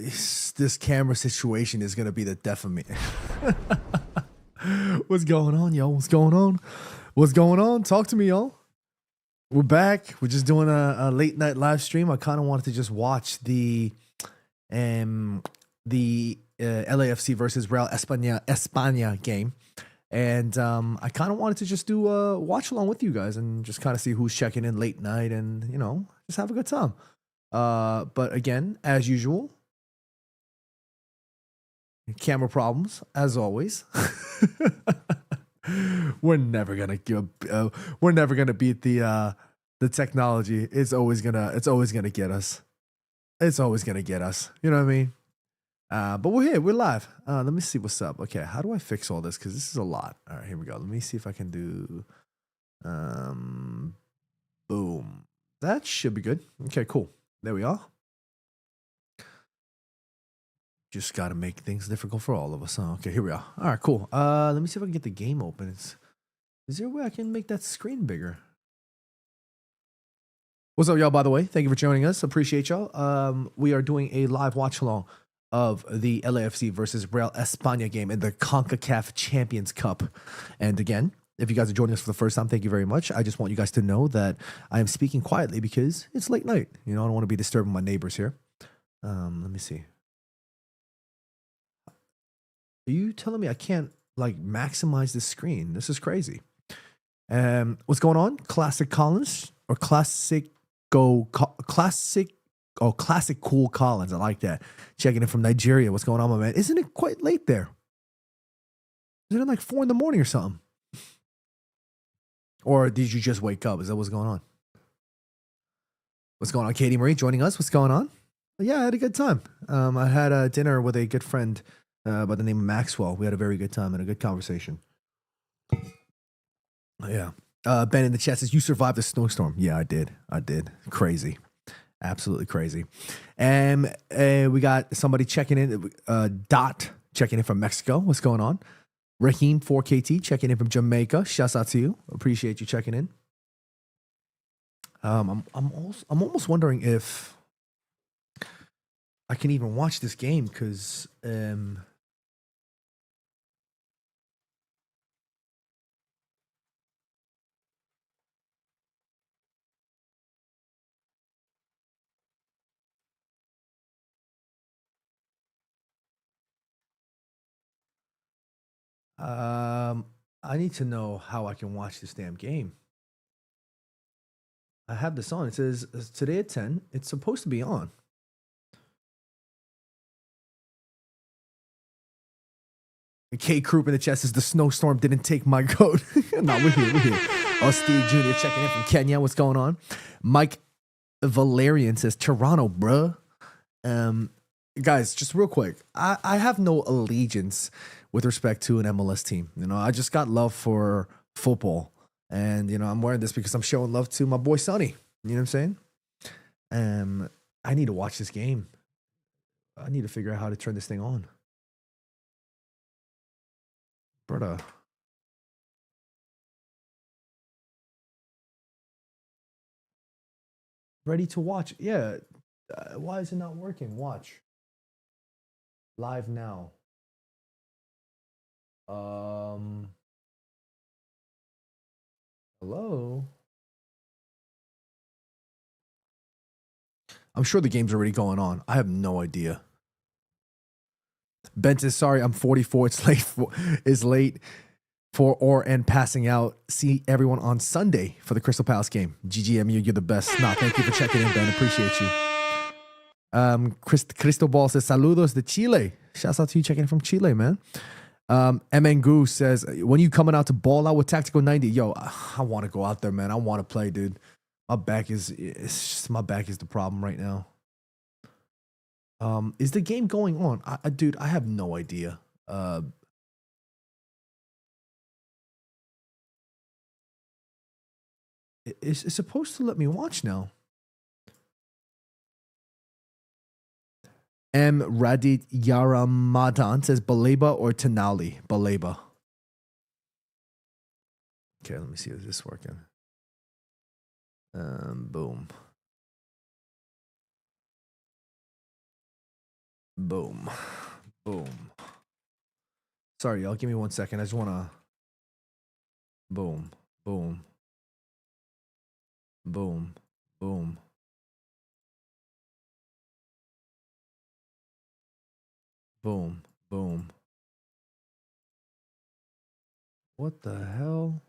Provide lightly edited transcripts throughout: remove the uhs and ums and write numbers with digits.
this camera situation is gonna be the death of me. What's going on, yo? What's going on? What's going on? Talk to me, y'all. We're back. We're just doing a late night live stream. I kind of wanted to just watch the LAFC versus Real Espana game. And I kind of wanted to just do a watch along with you guys and just kind of see who's checking in late night and, you know, just have a good time. But again, as usual, camera problems, as always. We're never gonna beat the technology. It's always gonna get us. It's always gonna get us. You know what I mean? But we're here. We're live. Let me see what's up. Okay, how do I fix all this? Because this is a lot. All right, here we go. Let me see if I can do. Boom. That should be good. Okay, cool. There we are. Just got to make things difficult for all of us. Huh? Okay, here we are. All right, cool. Let me see if I can get the game open. Is there a way I can make that screen bigger? What's up, y'all, by the way? Thank you for joining us. Appreciate y'all. We are doing a live watch-along of the LAFC versus Real Espana game in the CONCACAF Champions Cup. And again, if you guys are joining us for the first time, thank you very much. I just want you guys to know that I am speaking quietly because it's late night. You know, I don't want to be disturbing my neighbors here. Let me see. Are you telling me I can't like maximize the screen? This is crazy. What's going on? Classic Collins or Classic Cool Collins. I like that. Checking in from Nigeria. What's going on, my man? Isn't it quite late there? Isn't it like 4 a.m. or something? Or did you just wake up? Is that what's going on? What's going on? Katie Marie joining us. What's going on? Yeah, I had a good time. I had dinner with a good friend by the name of Maxwell. We had a very good time and a good conversation. Yeah. Ben in the chat says, you survived the snowstorm. Yeah, I did. Crazy. Absolutely crazy. And we got somebody checking in. Dot checking in from Mexico. What's going on? Raheem 4KT checking in from Jamaica. Shouts out to you. Appreciate you checking in. I'm almost wondering if I can even watch this game because I need to know how I can watch this damn game. I have this on. It says today at 10. It's supposed to be on. K Croup in the chat says the snowstorm didn't take my goat. No, we're here. Oh, Steve Jr. checking in from Kenya. What's going on? Mike Valerian says Toronto, bruh. Guys, just real quick. I have no allegiance with respect to an MLS team. You know, I just got love for football. And, you know, I'm wearing this because I'm showing love to my boy Sonny. You know what I'm saying? I need to watch this game. I need to figure out how to turn this thing on. Brother. Ready to watch? Yeah. Why is it not working? Watch. Live now. Hello? I'm sure the game's already going on. I have no idea. Benton, sorry, I'm 44. It's late for or and passing out. See everyone on Sunday for the Crystal Palace game. GGMU, you're the best. Nah, thank you for checking in, Ben. Appreciate you. Cristobal says saludos de Chile. Shouts out to you checking in from Chile, man. MN Goose says, when you coming out to ball out with Tactical 90? Yo, I want to go out there, man. I want to play, dude. My back is the problem right now. Is the game going on? Dude, I have no idea. It's supposed to let me watch now. M. Radit Yaramadan says Baleba or Tenali? Baleba. Okay, let me see. Is this working? Boom. Boom. Boom. Sorry, y'all. Give me 1 second. I just want to. Boom. Boom. Boom. Boom. Boom. Boom. What the hell?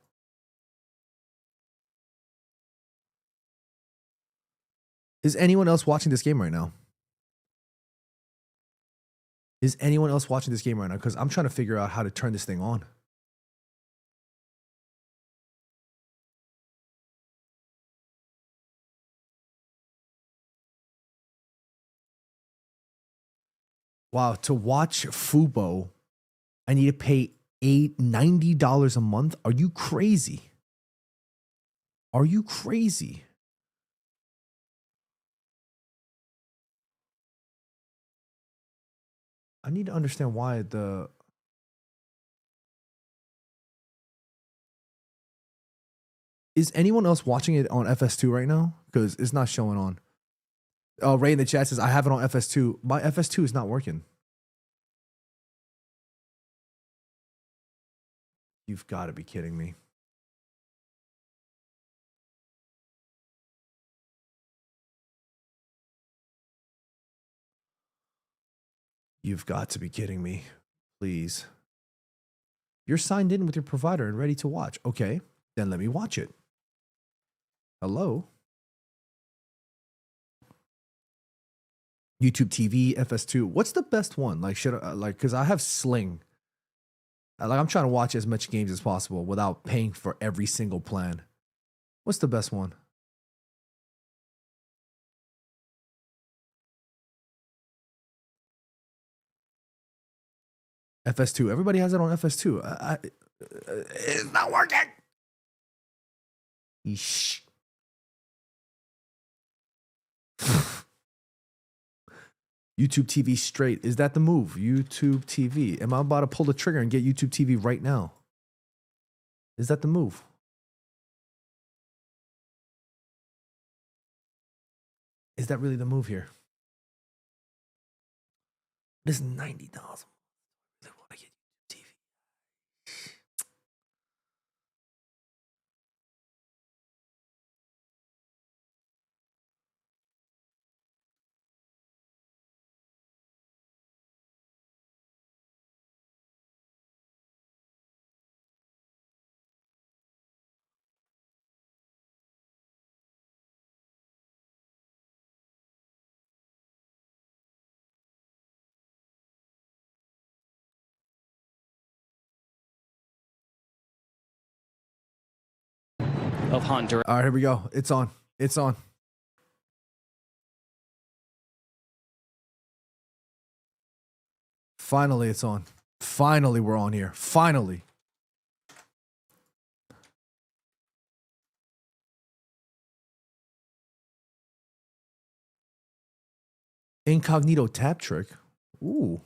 Is anyone else watching this game right now? Is anyone else watching this game right now? Because I'm trying to figure out how to turn this thing on. Wow, to watch Fubo, I need to pay $90 a month. Are you crazy? Are you crazy? I need to understand why the... Is anyone else watching it on FS2 right now? Because it's not showing on. Oh, Ray in the chat says, I have it on FS2. My FS2 is not working. You've got to be kidding me. You've got to be kidding me. Please. You're signed in with your provider and ready to watch. Okay, then let me watch it. Hello? YouTube TV, FS2. What's the best one? Like, should I, like, because I have Sling. Like, I'm trying to watch as much games as possible without paying for every single plan. What's the best one? FS2. Everybody has it on FS2. It's not working. Yeesh. YouTube TV straight. Is that the move? YouTube TV. Am I about to pull the trigger and get YouTube TV right now? Is that the move? Is that really the move here? This is $90. I want to get YouTube TV. Of Honduras. All right, here we go. It's on. It's on. Finally, it's on. Finally, we're on here. Finally. Incognito tap trick. Ooh.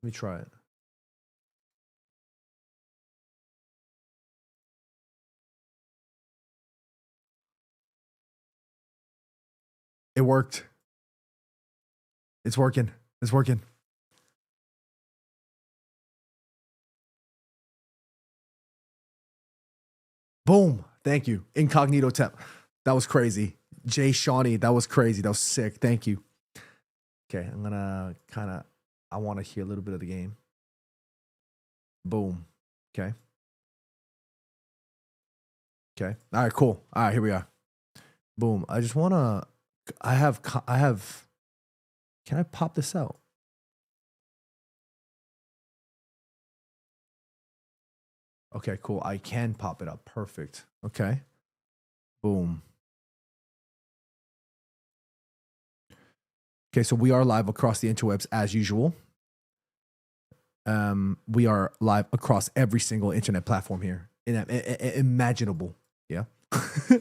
Let me try it. It worked. It's working. It's working. Boom. Thank you. Incognito tap. That was crazy. Jay Shawnee, that was crazy. That was sick. Thank you. Okay, I'm gonna I want to hear a little bit of the game. Boom. Okay. Okay. All right, cool. All right, here we are. Boom. I just want to, I have, can I pop this out? Okay, cool. I can pop it up. Perfect. Okay. Boom. Okay, so we are live across the interwebs as usual. We are live across every single internet platform here, imaginable. Yeah. All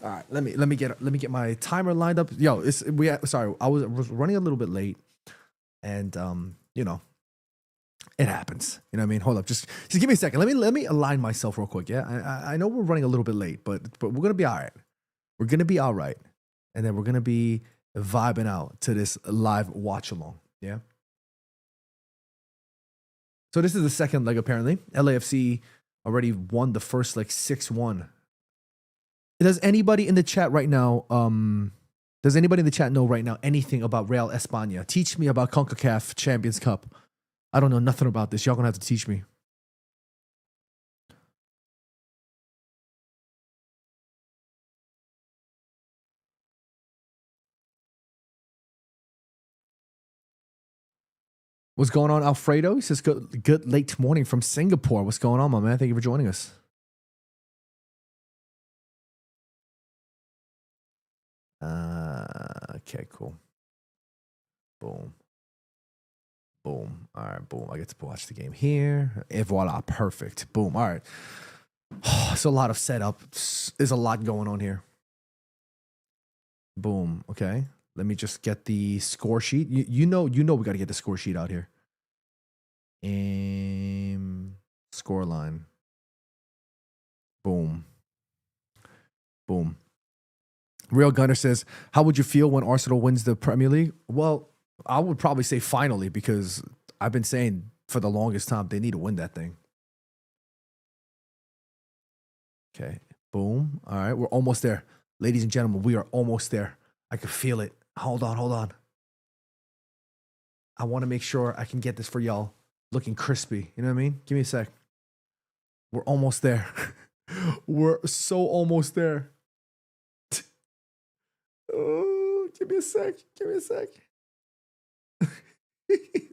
right. Let me get my timer lined up. Yo, sorry, I was running a little bit late, and you know, it happens. You know what I mean? Hold up, just give me a second. Let me align myself real quick. Yeah, I know we're running a little bit late, but we're gonna be all right. We're gonna be all right. and then we're gonna be vibing out to this live watch along. Yeah. So this is the second leg apparently. LAFC already won the first like 6-1. Does anybody in the chat right now? Does anybody in the chat know right now anything about Real Espana? Teach me about CONCACAF Champions Cup. I don't know nothing about this. Y'all gonna have to teach me. What's going on, Alfredo? He says, good late morning from Singapore. What's going on, my man? Thank you for joining us. Okay, cool. Boom. Boom. All right, boom. I get to watch the game here. Et voila, perfect. Boom. All right. It's a lot of setup. There's a lot going on here. Boom. Okay. Let me just get the score sheet. You know we got to get the score sheet out here. Score line. Boom. Boom. Real Gunner says, how would you feel when Arsenal wins the Premier League? Well, I would probably say finally, because I've been saying for the longest time they need to win that thing. Okay. Boom. All right. We're almost there. Ladies and gentlemen, we are almost there. I can feel it. Hold on. I want to make sure I can get this for y'all looking crispy. You know what I mean? Give me a sec. We're almost there. We're so almost there. Oh, give me a sec.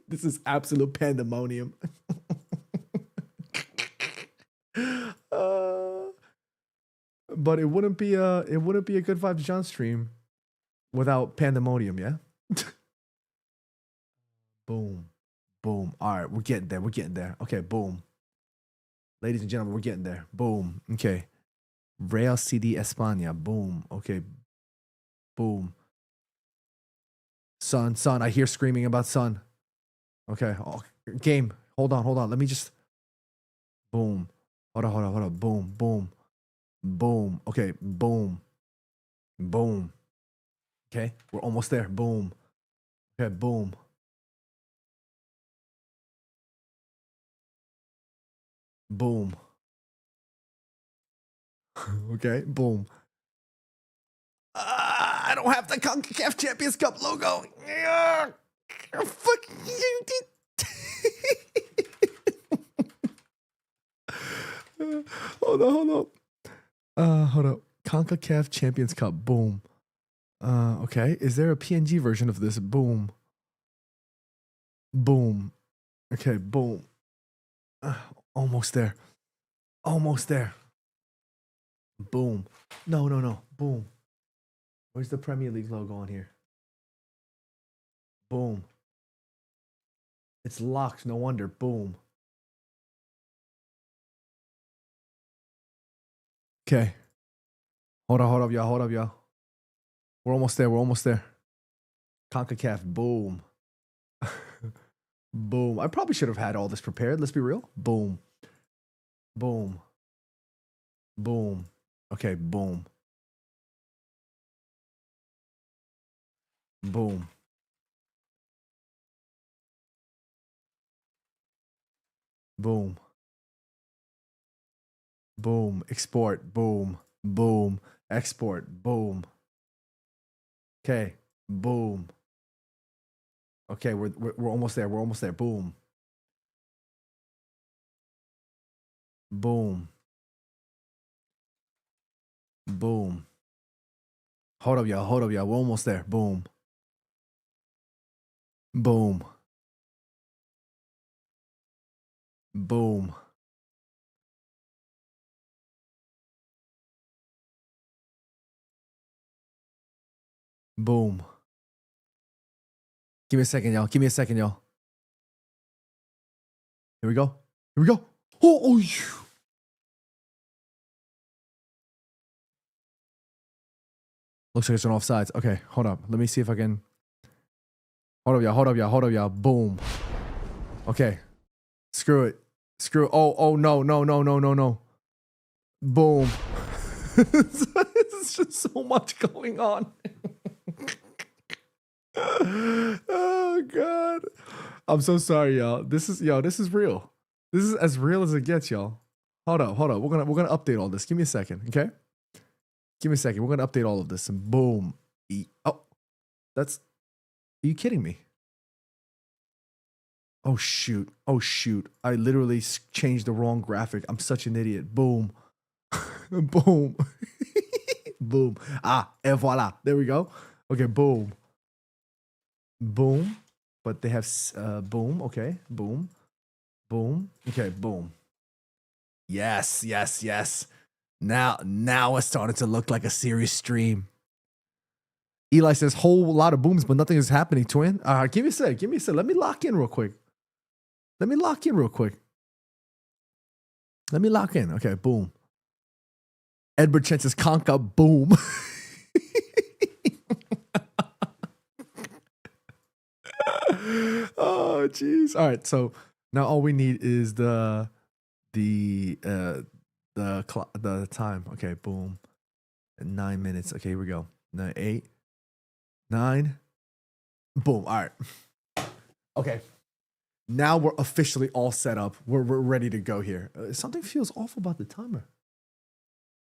This is absolute pandemonium. But it wouldn't be a Good Vibes John stream without pandemonium, yeah? Boom. Boom. All right, we're getting there. Okay, boom. Ladies and gentlemen, we're getting there. Boom. Okay. Real CD Espana. Boom. Okay. Boom. Son, I hear screaming about son. Okay. Oh, game. Hold on. Let me just. Boom. Hold on. Boom. Okay. Boom. Okay. We're almost there. Boom. Okay. Boom. Okay. Boom. I don't have the CONCACAF Champions Cup logo. Fuck you, dude. Hold on. Hold up. CONCACAF Champions Cup. Boom. Okay. Is there a PNG version of this? Boom. Okay. Boom. Almost there. Boom. No. Boom. Where's the Premier League logo on here? Boom. It's locked. No wonder. Boom. Okay. Hold up, y'all. We're almost there. CONCACAF. Boom. Boom. I probably should have had all this prepared. Let's be real. Boom. Okay, boom. Export. Boom. Export. Boom. Okay. Boom. Okay, we're almost there. Boom. Hold up, y'all. We're almost there. Boom. Boom. Give me a second, y'all. Here we go. Oh, looks like it's on offsides. Okay, hold up. Let me see if I can. Hold up, y'all. Boom. Okay. Screw it. Oh, no. Boom. There's just so much going on. Oh God. I'm so sorry, y'all. This is real. This is as real as it gets, y'all. Hold up. We're gonna update all this. Give me a second, okay? Give me a second. We're gonna update all of this and boom. Oh, that's are you kidding me? Oh shoot. Oh shoot. I literally changed the wrong graphic. I'm such an idiot. Boom. Boom. Boom. Et voila. There we go. Okay, boom. Boom. But they have boom. Okay, boom. Boom. Okay, boom. Yes. Now it's starting to look like a serious stream. Eli says, whole lot of booms, but nothing is happening, twin. Give me a sec. Let me lock in real quick. Let me lock in. Okay, boom. Edward Chen says, Conca, boom. Oh, jeez. All right, so now all we need is the time. Okay, boom. 9 minutes. Okay, here we go. 8, 9. Boom. All right. Okay. Now we're officially all set up. We're ready to go here. Something feels awful about the timer.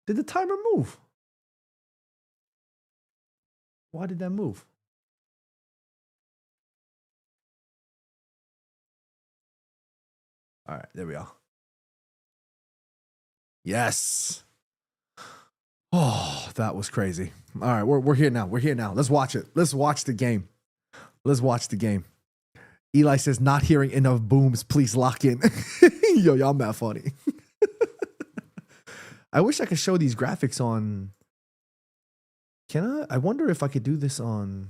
Did the timer move? Why did that move? All right, there we are. Yes. Oh, that was crazy. All right, we're here now. Let's watch it. Let's watch the game. Eli says, not hearing enough booms. Please lock in. Yo, y'all mad funny. I wish I could show these graphics on. Can I? I wonder if I could do this on.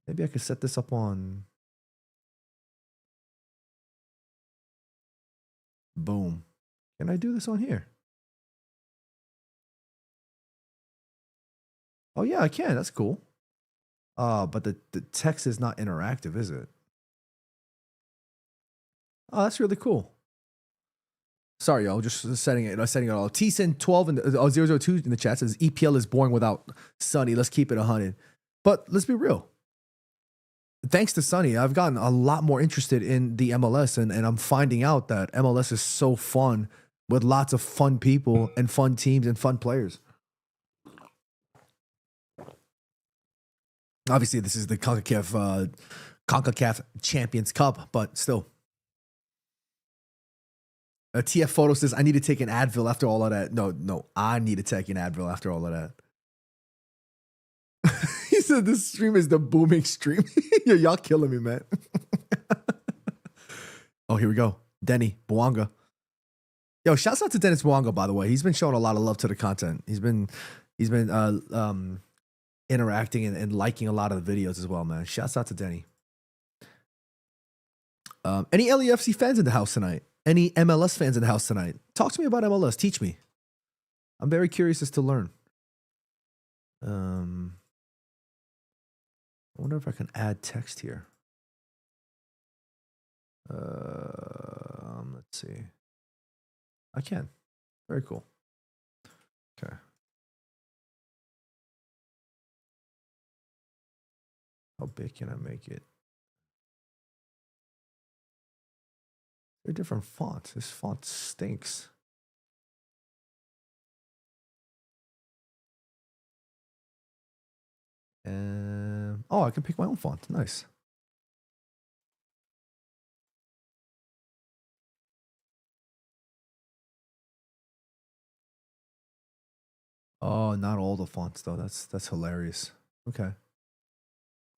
Maybe I could set this up on. Boom. Can I do this on here? Oh, yeah, I can. That's cool. But the text is not interactive, is it? Oh, that's really cool. Sorry, y'all. Just setting it all. Tsin12 and 002 in the chat says EPL is boring without Sonny. Let's keep it 100. But let's be real. Thanks to Sonny, I've gotten a lot more interested in the MLS, and I'm finding out that MLS is so fun with lots of fun people and fun teams and fun players. Obviously, this is the CONCACAF Champions Cup, but still. TF Photo says, I need to take an Advil after all of that. No, I need to take an Advil after all of that. He said this stream is the booming stream. Yo, y'all killing me, man. Oh, here we go. Denny Bwanga. Yo, shouts out to Dennis Bwanga, by the way. He's been showing a lot of love to the content. He's been interacting and liking a lot of the videos as well, man. Shouts out to Denny. Any LAFC fans in the house tonight? Any MLS fans in the house tonight? Talk to me about MLS. Teach me. I'm very curious as to learn. I wonder if I can add text here. Let's see. I can. Very cool. Okay. How big can I make it? They're different fonts. This font stinks. Oh, I can pick my own font. Nice. Oh, not all the fonts though. That's hilarious. Okay.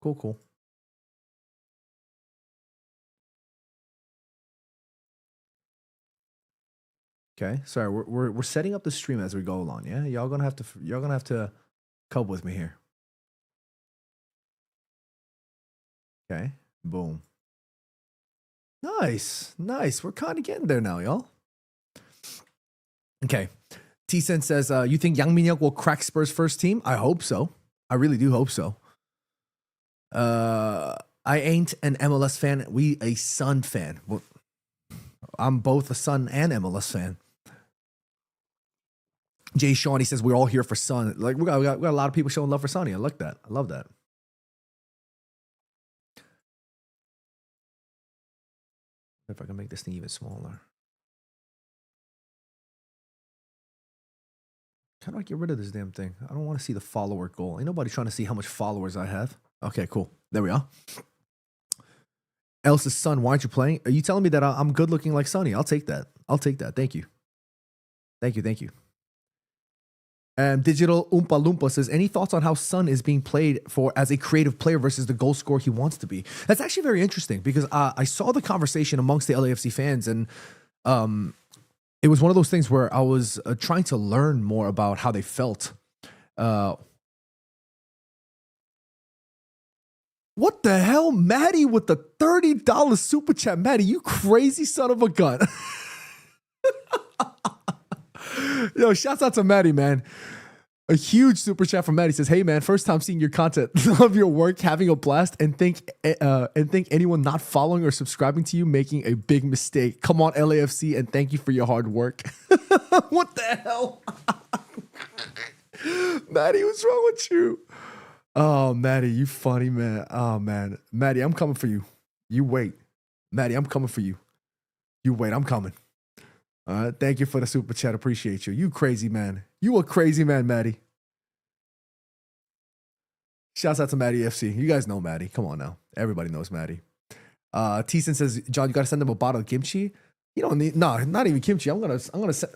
Cool. Okay. Sorry, we're setting up the stream as we go along. Yeah, y'all gonna have to cope with me here. Okay. Boom. Nice. We're kind of getting there now, y'all. Okay. T-Sen says, you think Yang Min-hyuk will crack Spurs first team? I hope so. I really do hope so. I ain't an MLS fan. We a Sun fan. Well, I'm both a Sun and MLS fan. Jay Shawnee says we're all here for Sun. Like we got a lot of people showing love for Sonny. I like that. I love that. If I can make this thing even smaller. How do I get rid of this damn thing? I don't want to see the follower goal. Ain't nobody trying to see how much followers I have. Okay, cool. There we are. Elsa's son, why aren't you playing? Are you telling me that I'm good looking like Sonny? I'll take that. I'll take that. Thank you. Thank you. Thank you. Digital Oompa Loompa says, any thoughts on how Son is being played for as a creative player versus the goal scorer he wants to be? That's actually very interesting because I saw the conversation amongst the LAFC fans, and it was one of those things where I was trying to learn more about how they felt. What the hell? Maddie with the $30 super chat. Maddie, you crazy son of a gun. Yo, shouts out to Maddie, man. A huge super chat from Maddie says, hey, man, first time seeing your content. Love your work, having a blast, and think anyone not following or subscribing to you making a big mistake. Come on, LAFC, and thank you for your hard work. What the hell? Maddie, what's wrong with you? Oh, Maddie, you funny, man. Oh, man. Maddie, I'm coming for you. You wait. Maddie, I'm coming for you. You wait, I'm coming. Thank you for the super chat. Appreciate you. You crazy man. You a crazy man, Maddie. Shouts out to Maddie FC. You guys know Maddie. Come on now. Everybody knows Maddie. Teason says, John, you got to send them a bottle of kimchi. You don't need, no, not even kimchi. I'm gonna send.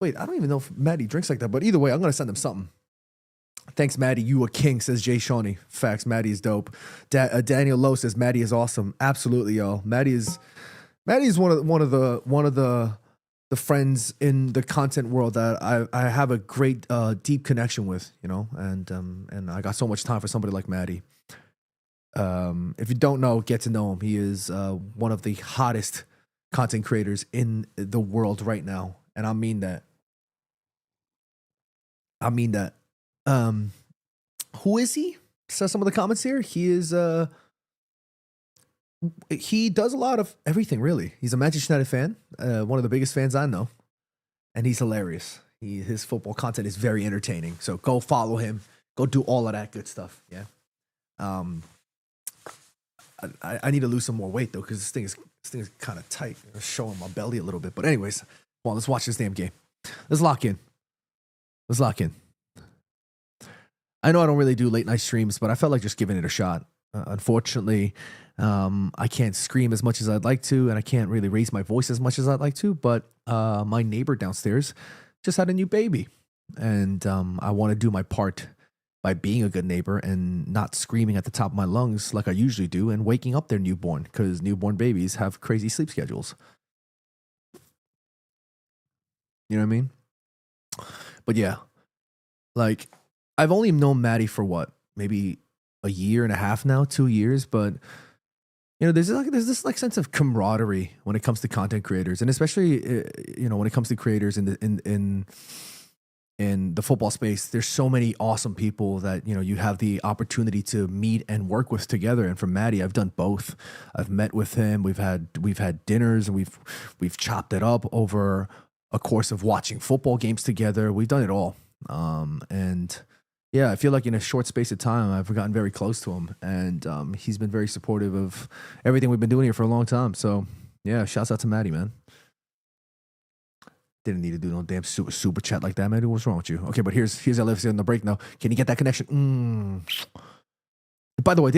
Wait, I don't even know if Maddie drinks like that, but either way, I'm gonna send them something. Thanks, Maddie. You a king, says Jay Shawnee. Facts. Maddie is dope. Daniel Lowe says Maddie is awesome. Absolutely, yo. Maddie is one of the friends in the content world that I have a great deep connection with, you know, and I got so much time for somebody like Maddie. If you don't know, get to know him. He is one of the hottest content creators in the world right now, and I mean that. Who is he? Says some of the comments here. He is he does a lot of everything, really. He's a Manchester United fan, one of the biggest fans I know, and he's hilarious. His football content is very entertaining. So go follow him. Go do all of that good stuff. Yeah. I need to lose some more weight though, because this thing is kind of tight. It's showing my belly a little bit. But anyways, well, let's watch this damn game. Let's lock in. I know I don't really do late night streams, but I felt like just giving it a shot. Unfortunately, I can't scream as much as I'd like to, and I can't really raise my voice as much as I'd like to, but my neighbor downstairs just had a new baby, and I want to do my part by being a good neighbor and not screaming at the top of my lungs like I usually do and waking up their newborn, because newborn babies have crazy sleep schedules. You know what I mean? But yeah, like, I've only known Maddie for what, maybe a year and a half now, 2 years, but you know, there's this sense of camaraderie when it comes to content creators, and especially you know, when it comes to creators in the football space. There's so many awesome people that, you know, you have the opportunity to meet and work with together. And for Maddie, I've done both. I've met with him. We've had dinners, and we've chopped it up over a course of watching football games together. We've done it all, and yeah, I feel like in a short space of time, I've gotten very close to him, and he's been very supportive of everything we've been doing here for a long time. So yeah, shouts out to Maddie, man. Didn't need to do no damn super chat like that, man. What's wrong with you? Okay, but here's LFC on the break now. Can you get that connection? By the way,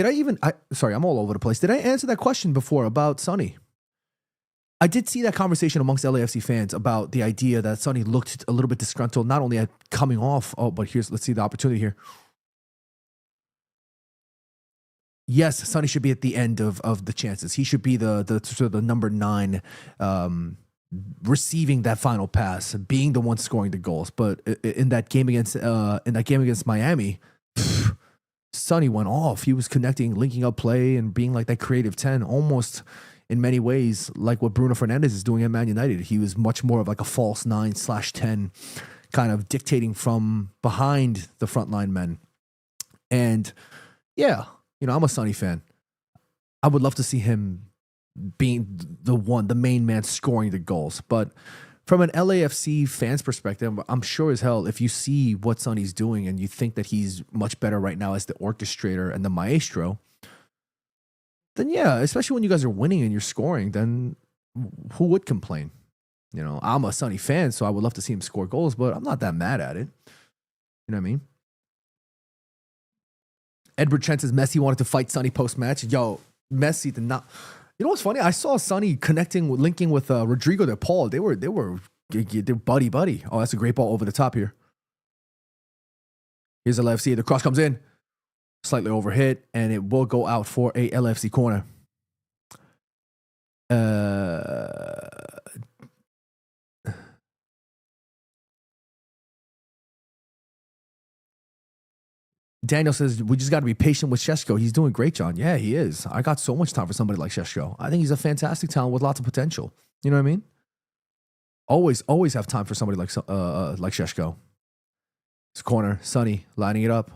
sorry, I'm all over the place. Did I answer that question before about Sonny? I did see that conversation amongst LAFC fans about the idea that Sonny looked a little bit disgruntled, not only at coming off. Oh, but let's see the opportunity here. Yes, Sonny should be at the end of the chances. He should be the sort of the number 9, receiving that final pass, being the one scoring the goals. But in that game against Miami, Sonny went off. He was connecting, linking up play, and being like that creative 10, almost in many ways like what Bruno Fernandes is doing at Man United. He was much more of like a false 9/10, kind of dictating from behind the frontline men. And yeah, you know, I'm a Sonny fan. I would love to see him being the main man scoring the goals. But from an LAFC fan's perspective, I'm sure as hell, if you see what Sonny's doing and you think that he's much better right now as the orchestrator and the maestro, then yeah, especially when you guys are winning and you're scoring, then who would complain? You know, I'm a Sonny fan, so I would love to see him score goals, but I'm not that mad at it. You know what I mean? Edward Trent says Messi wanted to fight Sonny post-match. Yo, Messi did not. You know what's funny? I saw Sonny linking with Rodrigo de Paul. They were buddy. Oh, that's a great ball over the top here. Here's a LAFC. The cross comes in, slightly overhit, and it will go out for a LAFC corner. Daniel says, we just got to be patient with Šeško. He's doing great, John. Yeah, he is. I got so much time for somebody like Šeško. I think he's a fantastic talent with lots of potential. You know what I mean? Always have time for somebody like Šeško. This corner, Sonny lining it up.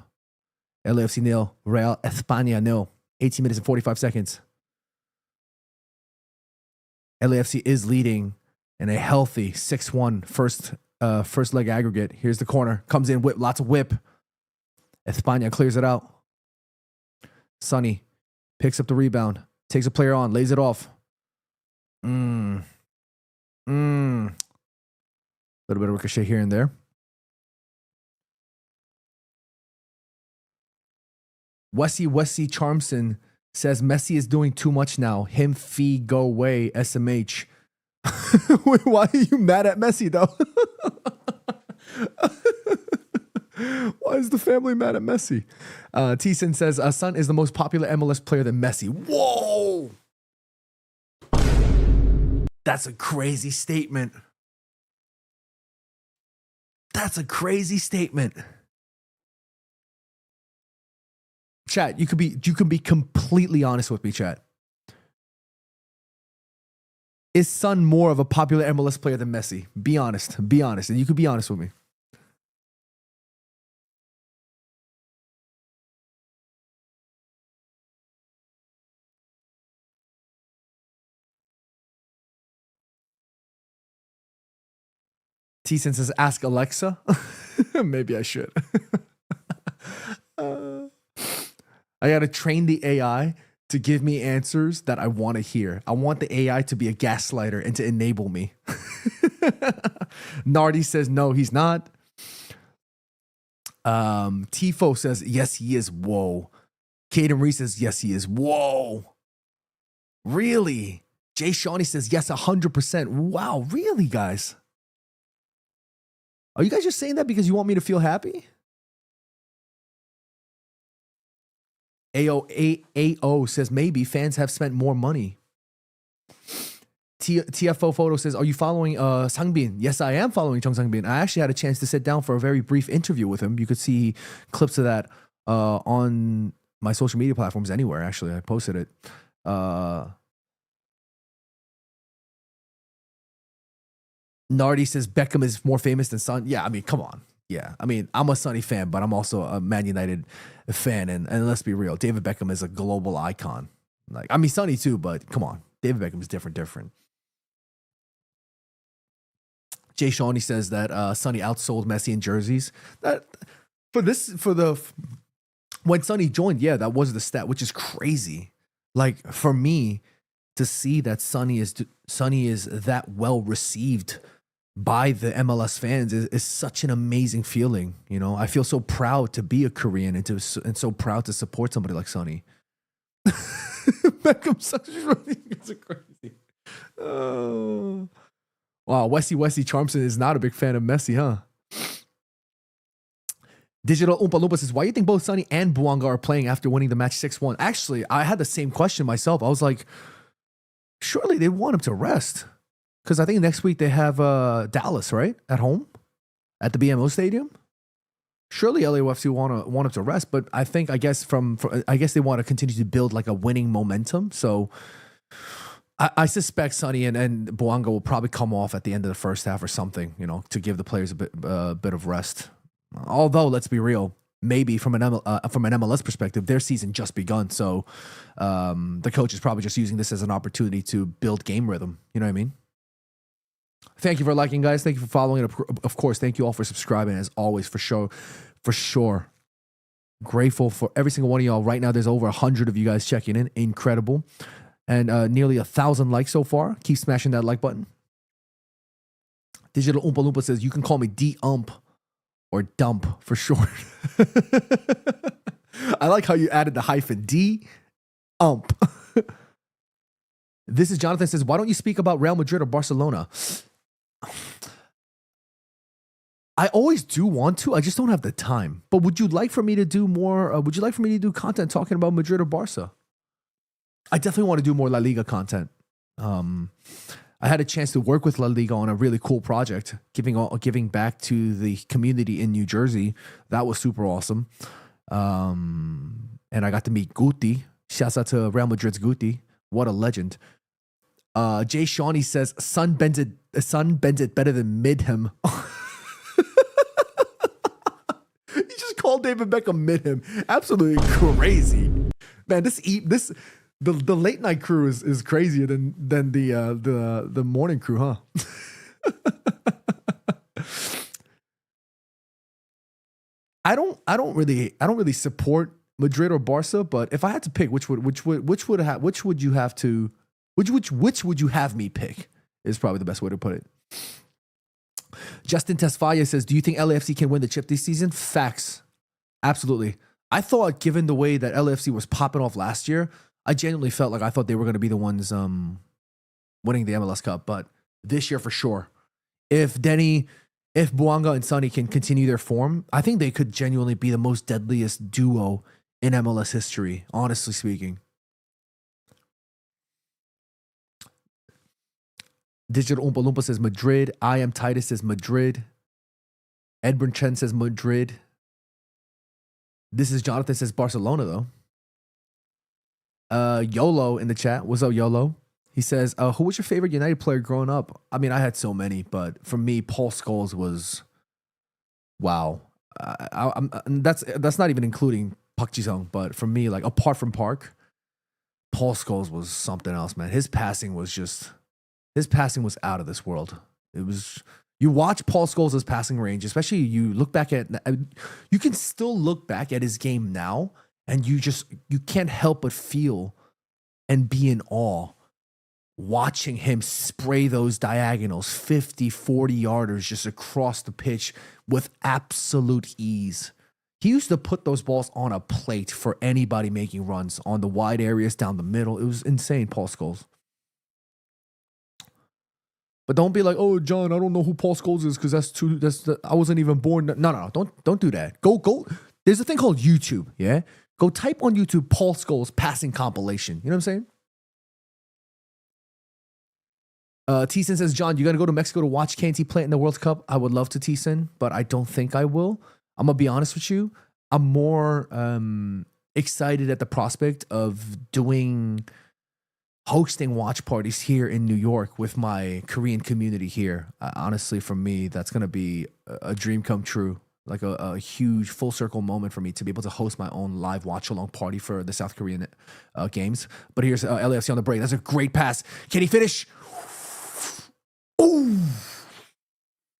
LAFC nil, Real Espana nil. 18 minutes and 45 seconds. LAFC is leading in a healthy 6-1 first leg aggregate. Here's the corner. Comes in, lots of whip. Espana clears it out. Sonny picks up the rebound, takes a player on, lays it off. Little bit of ricochet here and there. Wessie Charmson says Messi is doing too much now. Him fee go away, SMH. Wait, why are you mad at Messi though? Why is the family mad at Messi? Thiessen says, Son is the most popular MLS player than Messi. Whoa! That's a crazy statement. That's a crazy statement. Chat, you can be completely honest with me, chat. Is Son more of a popular MLS player than Messi? Be honest, and you can be honest with me. Thiessen says, ask Alexa. Maybe I should. I got to train the AI to give me answers that I want to hear. I want the AI to be a gaslighter and to enable me. Nardi says, no, he's not. Tifo says, yes, he is. Whoa. Caden Reese says, yes, he is. Whoa. Really? Jay Shawnee says, yes, 100%. Wow, really, guys? Are you guys just saying that because you want me to feel happy? AO says, maybe fans have spent more money. TFO Photo says, are you following Sangbin? Yes, I am following Chung Sangbin. I actually had a chance to sit down for a very brief interview with him. You could see clips of that on my social media platforms anywhere, actually. I posted it. Nardi says, Beckham is more famous than Son. Yeah, I mean, come on. Yeah, I mean, I'm a Sonny fan, but I'm also a Man United fan. And let's be real, David Beckham is a global icon. Like, I mean, Sonny too, but come on. David Beckham is different. Jay Shawnee says that Sonny outsold Messi in jerseys. That when Sonny joined, yeah, that was the stat, which is crazy. Like, for me to see that Sonny is that well received by the MLS fans is such an amazing feeling. You know, I feel so proud to be a Korean and so proud to support somebody like Sonny. Beckham such it's crazy. Oh. Wow, Wessie Charmson is not a big fan of Messi, huh? Digital Oompa Loompa says, why do you think both Sonny and Bouanga are playing after winning the match 6-1? Actually, I had the same question myself. I was like, surely they want him to rest. Because I think next week they have Dallas, right? At home? At the BMO Stadium? Surely LAFC want him to rest, but I guess they want to continue to build like a winning momentum. So I suspect Sonny and Bouanga will probably come off at the end of the first half or something, you know, to give the players a bit of rest. Although, let's be real, maybe from an MLS perspective, their season just begun. So the coach is probably just using this as an opportunity to build game rhythm. You know what I mean? Thank you for liking, guys. Thank you for following. Of course, thank you all for subscribing, as always, for sure. Grateful for every single one of y'all. Right now, there's over 100 of you guys checking in. Incredible. And nearly 1,000 likes so far. Keep smashing that like button. Digital Oompa Loompa says, you can call me D-Ump or Dump for short. I like how you added the hyphen. D-Ump. This is Jonathan says, why don't you speak about Real Madrid or Barcelona? I always do want to. I just don't have the time. But would you like for me to do more? Would you like for me to do content talking about Madrid or Barca? I definitely want to do more La Liga content. I had a chance to work with La Liga on a really cool project, giving back to the community in New Jersey. That was super awesome. And I got to meet Guti. Shouts out to Real Madrid's Guti. What a legend. Jay Shawnee says, Sun bends it better than Midham. He just called David Beckham Midham. Absolutely crazy. Man, the late night crew is crazier than the morning crew, huh? I don't really support Madrid or Barca, but if I had to pick, which would you have me pick? Is probably the best way to put it. Justin Tesfaye says, do you think LAFC can win the chip this season? Facts. Absolutely. I thought, given the way that LAFC was popping off last year, I genuinely felt like I thought they were going to be the ones winning the MLS Cup. But this year for sure. If Bouanga and Sonny can continue their form, I think they could genuinely be the most deadliest duo in MLS history, honestly speaking. Digital Oompa Loompa says Madrid. I am Titus says Madrid. Edwin Chen says Madrid. This is Jonathan says Barcelona, though. YOLO in the chat. What's up, YOLO? He says, who was your favorite United player growing up? I mean, I had so many, but for me, Paul Scholes was, wow. That's not even including Park Ji-sung, but for me, like, apart from Park, Paul Scholes was something else, man. His passing was out of this world. It was, you watch Paul Scholes' passing range, especially you can still look back at his game now, and you can't help but feel and be in awe watching him spray those diagonals, 50, 40 yarders just across the pitch with absolute ease. He used to put those balls on a plate for anybody making runs on the wide areas down the middle. It was insane, Paul Scholes. But don't be like, oh, John, I don't know who Paul Scholes is because I wasn't even born. No, don't do that. Go. There's a thing called YouTube, yeah? Go type on YouTube Paul Scholes passing compilation. You know what I'm saying? T-Sin says, John, you got to go to Mexico to watch KNT play in the World Cup. I would love to, T-Sin, but I don't think I will. I'm going to be honest with you. I'm more excited at the prospect of hosting watch parties here in New York with my Korean community here. Honestly, for me, that's going to be a dream come true. Like a huge full circle moment for me to be able to host my own live watch-along party for the South Korean games. But here's LAFC on the break. That's a great pass. Can he finish? Ooh.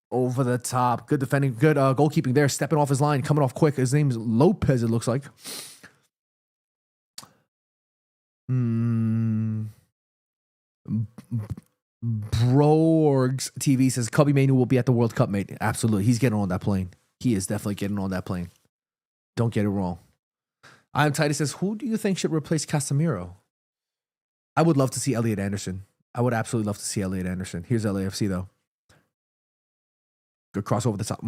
Over the top. Good defending. Good goalkeeping there. Stepping off his line. Coming off quick. His name's Lopez, it looks like. Broorgs TV says, Cubby Manu will be at the World Cup, mate. Absolutely. He's getting on that plane. He is definitely getting on that plane. Don't get it wrong. I am Titus says, who do you think should replace Casemiro? I would love to see Elliot Anderson. I would absolutely love to see Elliot Anderson. Here's LAFC, though. Good cross over the top.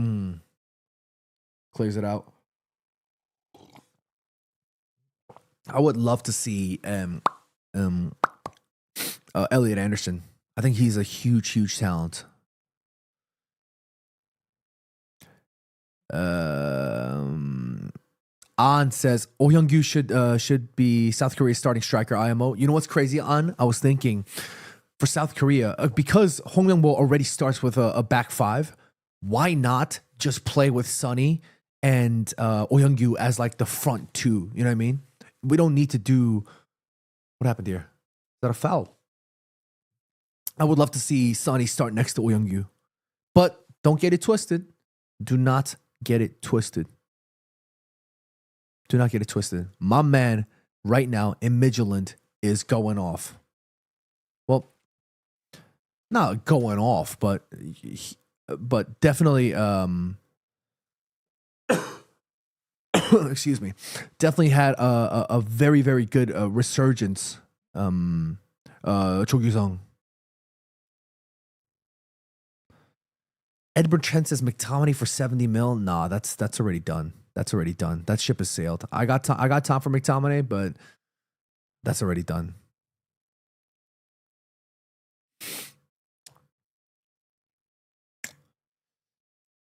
Clears it out. I would love to see Elliot Anderson. I think he's a huge, huge talent. An says, Oh Young-gyu should be South Korea's starting striker, IMO. You know what's crazy, An? I was thinking, for South Korea, because Hong Young-bo already starts with a back five, why not just play with Sonny and Oh Young-gyu as like the front two? You know what I mean? We don't need to do... What happened here? Is that a foul? I would love to see Sonny start next to Oh Young-gyu. But don't get it twisted. Do not get it twisted. Do not get it twisted. My man right now in Midtjylland is going off. not going off, but definitely excuse me, definitely had a very, very good resurgence. Chogyusong. Edward Trent says McTominay for 70 mil. Nah, that's already done. That's already done. That ship has sailed. I got time for McTominay, but that's already done.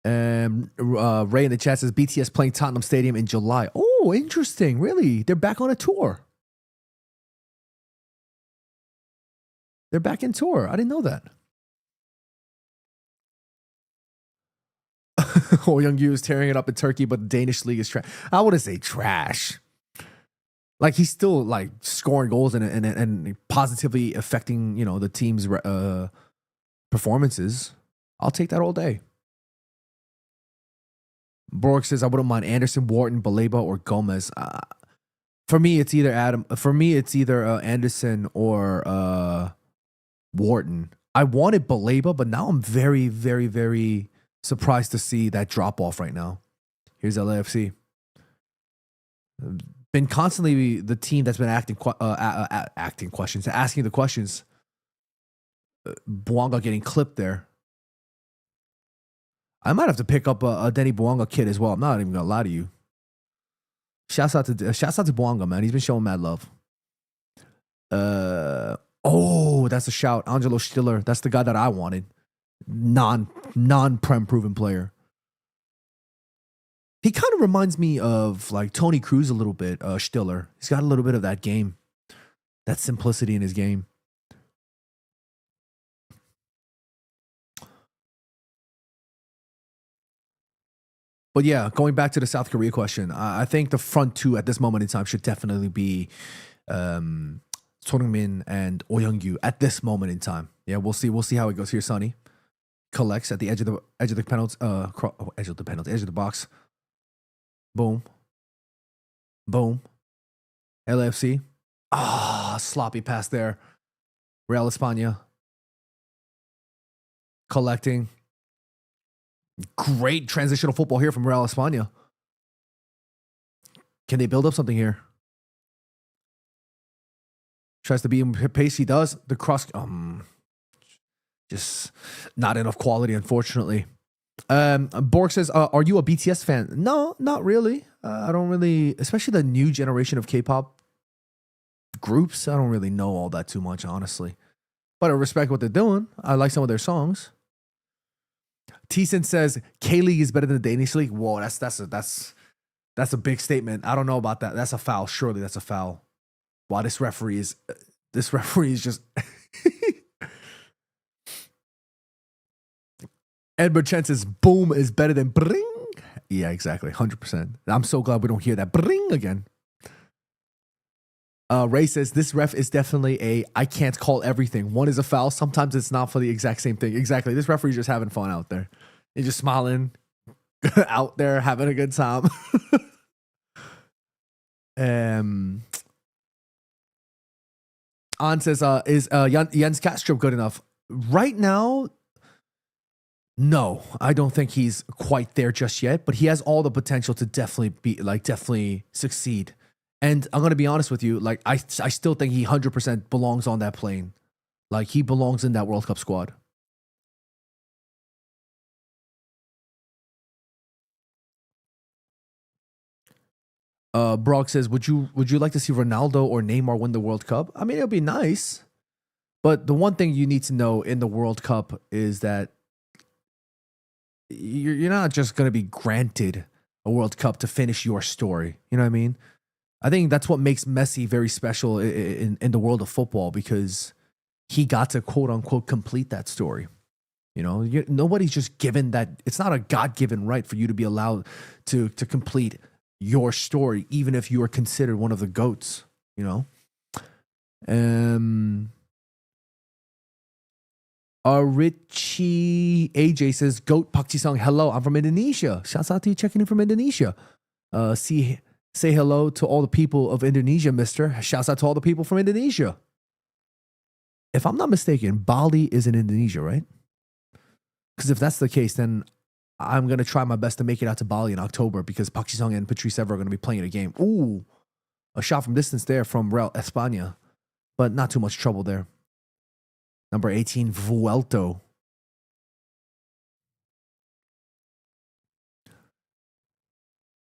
Ray in the chat says BTS playing Tottenham Stadium in July. Oh, interesting. Really? They're back on a tour. They're back in tour. I didn't know that. Oh, Young Yu is tearing it up in Turkey, but the Danish league is trash. I wouldn't say trash. Like, he's still like scoring goals and positively affecting, you know, the team's performances. I'll take that all day. Borg says I wouldn't mind Anderson, Wharton, Baleba, or Gomez. For me, it's either Anderson or Wharton. I wanted Baleba, but now I'm very, very, very surprised to see that drop off right now. Here's LAFC. Been constantly the team that's been asking the questions. Bouanga getting clipped there. I might have to pick up a Denny Bouanga kid as well. I'm not even gonna lie to you. Shouts out to Bouanga, man. He's been showing mad love. Oh, that's a shout. Angelo Stiller. That's the guy that I wanted. Non-prem proven player. He kind of reminds me of like Tony Cruz a little bit, Stiller. He's got a little bit of that game. That simplicity in his game. But yeah, going back to the South Korea question, I think the front two at this moment in time should definitely be Son Heung-min and Oh Young-yu at this moment in time. Yeah, we'll see. We'll see how it goes. Here, Sonny collects at the edge of the penalty, edge of the box. Boom, boom. LAFC. Sloppy pass there. Real Espana collecting. Great transitional football here from Real Espana. Can they build up something here? Tries to be in pace. He does. The cross. Just not enough quality, unfortunately. Borg says, are you a BTS fan? No, not really. I don't really, especially the new generation of K-pop groups. I don't really know all that too much, honestly. But I respect what they're doing. I like some of their songs. Thiessen says K-League is better than the Danish league. Whoa, that's a big statement. I don't know about that. That's a foul. Surely that's a foul. Wow, this referee is just Edward Chen says boom is better than bring. Yeah, exactly. 100%. I'm so glad we don't hear that bring again. Ray says this ref is definitely I can't call everything. One is a foul. Sometimes it's not for the exact same thing. Exactly. This referee's just having fun out there. He's just smiling out there, having a good time. An says, is Jens Kastrup good enough? Right now, no. I don't think he's quite there just yet, but he has all the potential to definitely succeed. And I'm going to be honest with you, like I still think he 100% belongs on that plane. Like he belongs in that World Cup squad. Brock says, would you like to see Ronaldo or Neymar win the World Cup? I mean, it would be nice. But the one thing you need to know in the World Cup is that you're not just going to be granted a World Cup to finish your story. You know what I mean? I think that's what makes Messi very special in the world of football, because he got to quote unquote complete that story. You know, nobody's just given that. It's not a God-given right for you to be allowed to complete your story, even if you are considered one of the GOATs, you know? Richie AJ says, GOAT Pak Ji-sung, hello, I'm from Indonesia. Shouts out to you checking in from Indonesia. Say hello to all the people of Indonesia, mister. Shouts out to all the people from Indonesia. If I'm not mistaken, Bali is in Indonesia, right? Because if that's the case, then I'm going to try my best to make it out to Bali in October because Park Ji-sung and Patrice Evra are going to be playing a game. Ooh, a shot from distance there from Real Espana, but not too much trouble there. Number 18, Vuelto.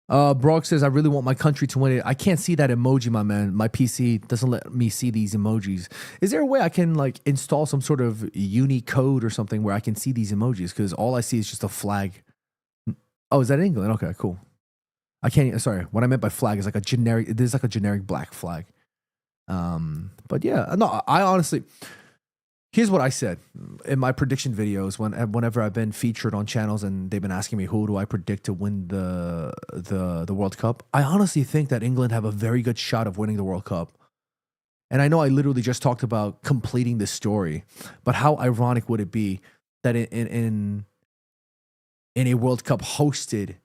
Brock says, I really want my country to win it. I can't see that emoji, my man. My PC doesn't let me see these emojis. Is there a way I can like install some sort of unique code or something where I can see these emojis? Because all I see is just a flag. Oh, is that England? Okay, cool. I can't, sorry. What I meant by flag is like a generic, there's like a generic black flag. But yeah, no, I honestly, here's what I said in my prediction videos whenever I've been featured on channels and they've been asking me who do I predict to win the World Cup. I honestly think that England have a very good shot of winning the World Cup. And I know I literally just talked about completing this story, but how ironic would it be that in a World Cup hosted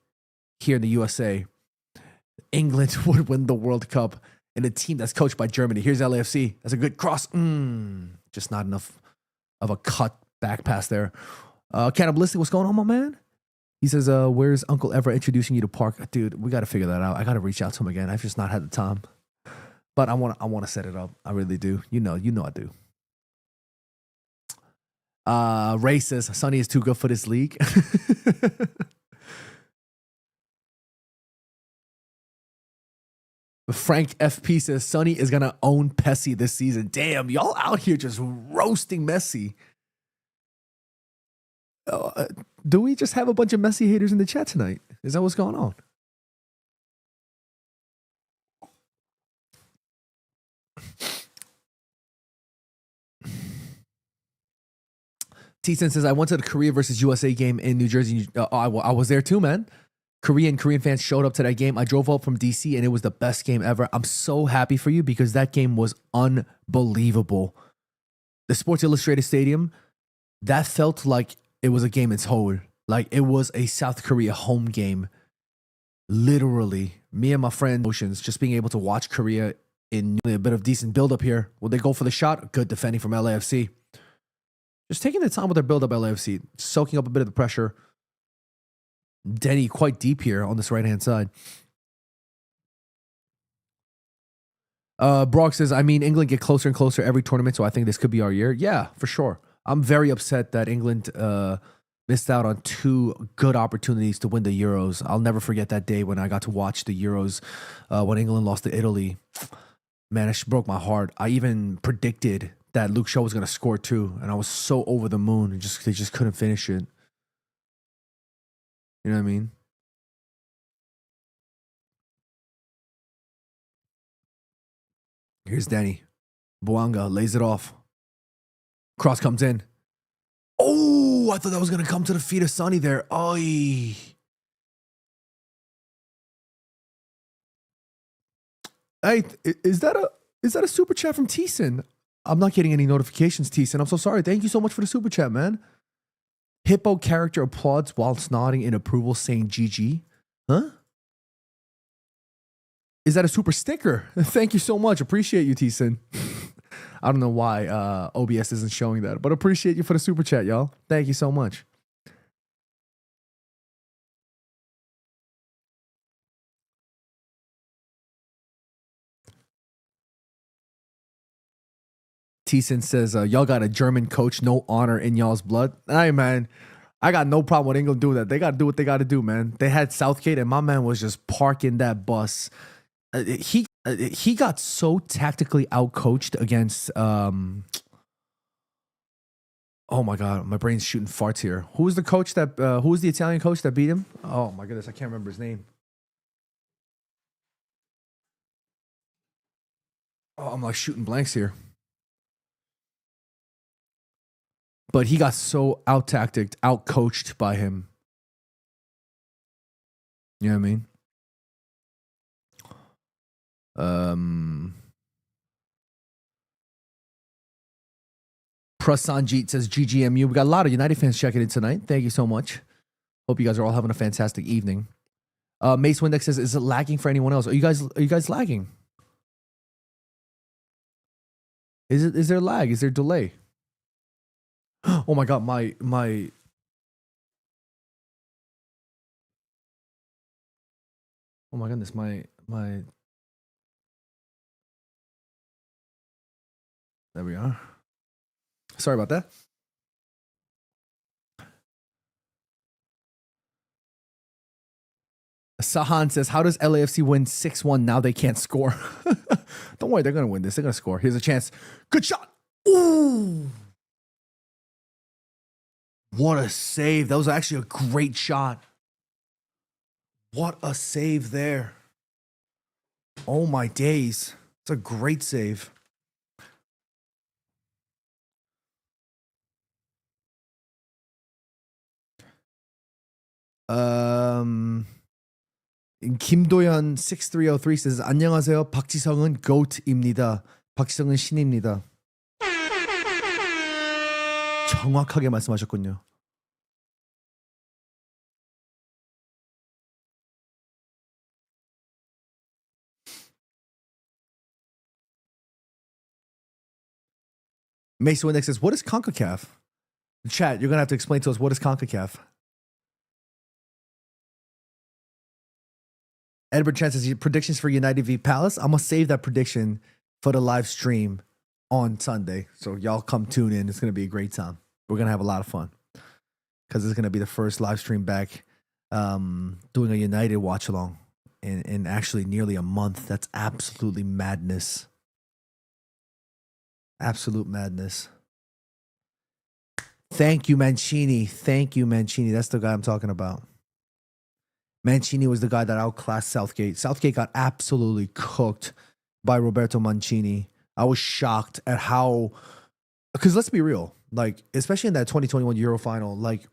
here in the USA, England would win the World Cup in a team that's coached by Germany. Here's LAFC. That's a good cross. Just not enough of a cut back pass there. Cannibalistic, what's going on, my man? He says, where's Uncle Evra introducing you to Park? Dude, we got to figure that out. I got to reach out to him again. I've just not had the time. But I want to set it up. I really do. You know I do. Ray says, Sonny is too good for this league. Frank FP says Sonny is gonna own Messi this season. Damn, y'all out here just roasting Messi. Do we just have a bunch of Messi haters in the chat tonight? Is that what's going on? T-Sen says, I went to the Korea versus USA game in New Jersey. I was there too, man. Korean fans showed up to that game. I drove up from DC and it was the best game ever. I'm so happy for you because that game was unbelievable. The Sports Illustrated Stadium, that felt like it was a game in Seoul. Like it was a South Korea home game. Literally, me and my friend Oceans just being able to watch Korea in a bit of decent build-up here. Will they go for the shot? Good defending from LAFC. Just taking the time with their build-up, LAFC, soaking up a bit of the pressure. Denny quite deep here on this right-hand side. Brock says, I mean, England get closer and closer every tournament, so I think this could be our year. Yeah, for sure. I'm very upset that England missed out on two good opportunities to win the Euros. I'll never forget that day when I got to watch the Euros when England lost to Italy. Man, it broke my heart. I even predicted that Luke Shaw was going to score too, and I was so over the moon. They just couldn't finish it. You know what I mean? Here's Danny. Boanga lays it off. Cross comes in. Oh, I thought that was going to come to the feet of Sonny there. Oy. Hey, is that a super chat from T-Sen? I'm not getting any notifications, T-Sen. I'm so sorry. Thank you so much for the super chat, man. Hippo character applauds whilst nodding in approval, saying GG. Huh? Is that a super sticker? Thank you so much. Appreciate you, T-Sen. I don't know why OBS isn't showing that, but appreciate you for the super chat, y'all. Thank you so much. T-Sen says, y'all got a German coach, no honor in y'all's blood. Hey, man, I got no problem with England doing that. They got to do what they got to do, man. They had Southgate, and my man was just parking that bus. He got so tactically outcoached against... oh, my God. My brain's shooting farts here. Who was the coach that... who was the Italian coach that beat him? Oh, my goodness. I can't remember his name. Oh, I'm like shooting blanks here. But he got so out-tacticked, out-coached by him. You know what I mean? Prasanjit says GGMU. We got a lot of United fans checking in tonight. Thank you so much. Hope you guys are all having a fantastic evening. Mace Windex says, is it lagging for anyone else? Are you guys lagging? Is there lag? Is there delay? Oh my god, my oh my goodness, my there we are. Sorry about that. Sahan says, how does LAFC win 6-1 now they can't score? Don't worry, they're going to win this. They're going to score. Here's a chance. Good shot. Ooh. What a save. That was actually a great shot. What a save there. Oh my days. It's a great save. 김도현 6303 says 안녕하세요. 박지성은 GOAT입니다. 박지성은 신입니다. 정확하게 말씀하셨군요. Mason Winnick says, what is CONCACAF? Chat, you're going to have to explain to us what is CONCACAF. Edward Chan says, predictions for United v Palace. I'm going to save that prediction for the live stream on Sunday. So y'all come tune in. It's going to be a great time. We're going to have a lot of fun because it's going to be the first live stream back doing a United watch-along in actually nearly a month. That's absolutely madness. Absolute madness. Thank you, Mancini. Thank you, Mancini. That's the guy I'm talking about. Mancini was the guy that outclassed Southgate. Southgate got absolutely cooked by Roberto Mancini. I was shocked at how, because let's be real, like, especially in that 2021 Euro final, like,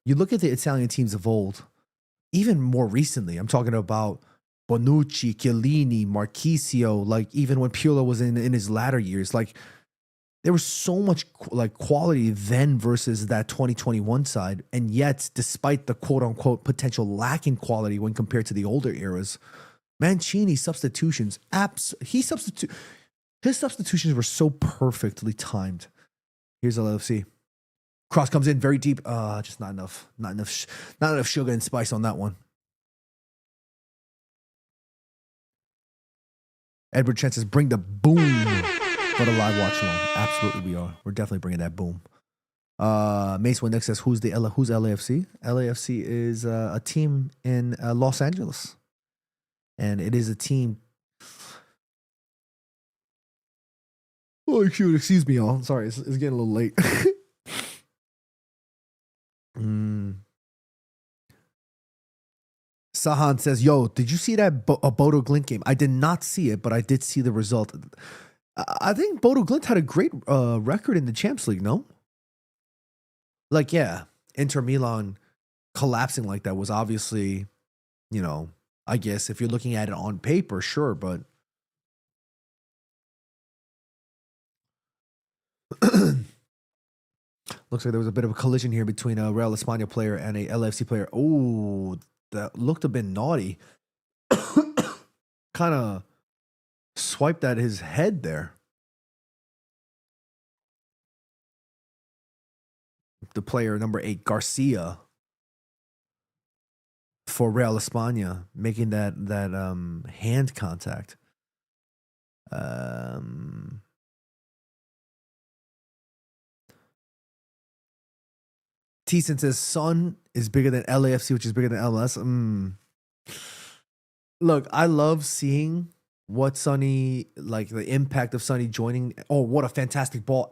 you look at the Italian teams of old, even more recently, I'm talking about Bonucci, Chiellini, Marchisio, like, even when Pirlo was in his latter years, like, there was so much like quality then versus that 2021 side. And yet, despite the quote unquote potential lack in quality when compared to the older eras, Mancini's substitutions, his substitutions were so perfectly timed. Here's LAFC. Cross comes in very deep. Just not enough. Not enough sugar and spice on that one. Edward Chen says, bring the boom. For the live watch along. Absolutely we are. We're definitely bringing that boom. Mace Winnick says, who's LAFC? LAFC is a team in Los Angeles. And it is a team. Oh, excuse me, y'all. Sorry, it's getting a little late. Sahan says, yo, did you see that Bodo Glint game? I did not see it, but I did see the result. I think Bodo Glimt had a great record in the Champions League, no? Like, yeah, Inter Milan collapsing like that was obviously, you know, I guess if you're looking at it on paper, sure, but looks like there was a bit of a collision here between a Real Espana player and a LAFC player. Oh, that looked a bit naughty. Kind of swiped at his head there. The player number 8, Garcia, for Real Espana, making that hand contact. Teason says Sun is bigger than LAFC, which is bigger than MLS. Look, I love seeing what Sonny, like the impact of Sonny joining. Oh, what a fantastic ball.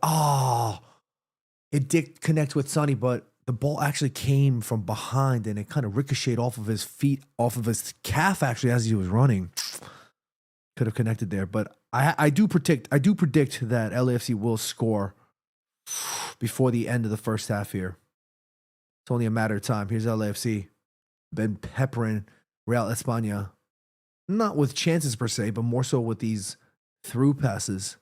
It did connect with Sonny, but the ball actually came from behind and it kind of ricocheted off of his feet, off of his calf actually as he was running. Could have connected there, but I do predict that LAFC will score before the end of the first half here. It's only a matter of time. Here's LAFC. Been peppering Real Espana. Not with chances per se, but more so with these through passes.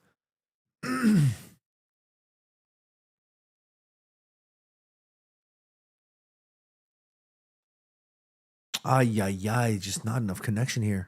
Just not enough connection here.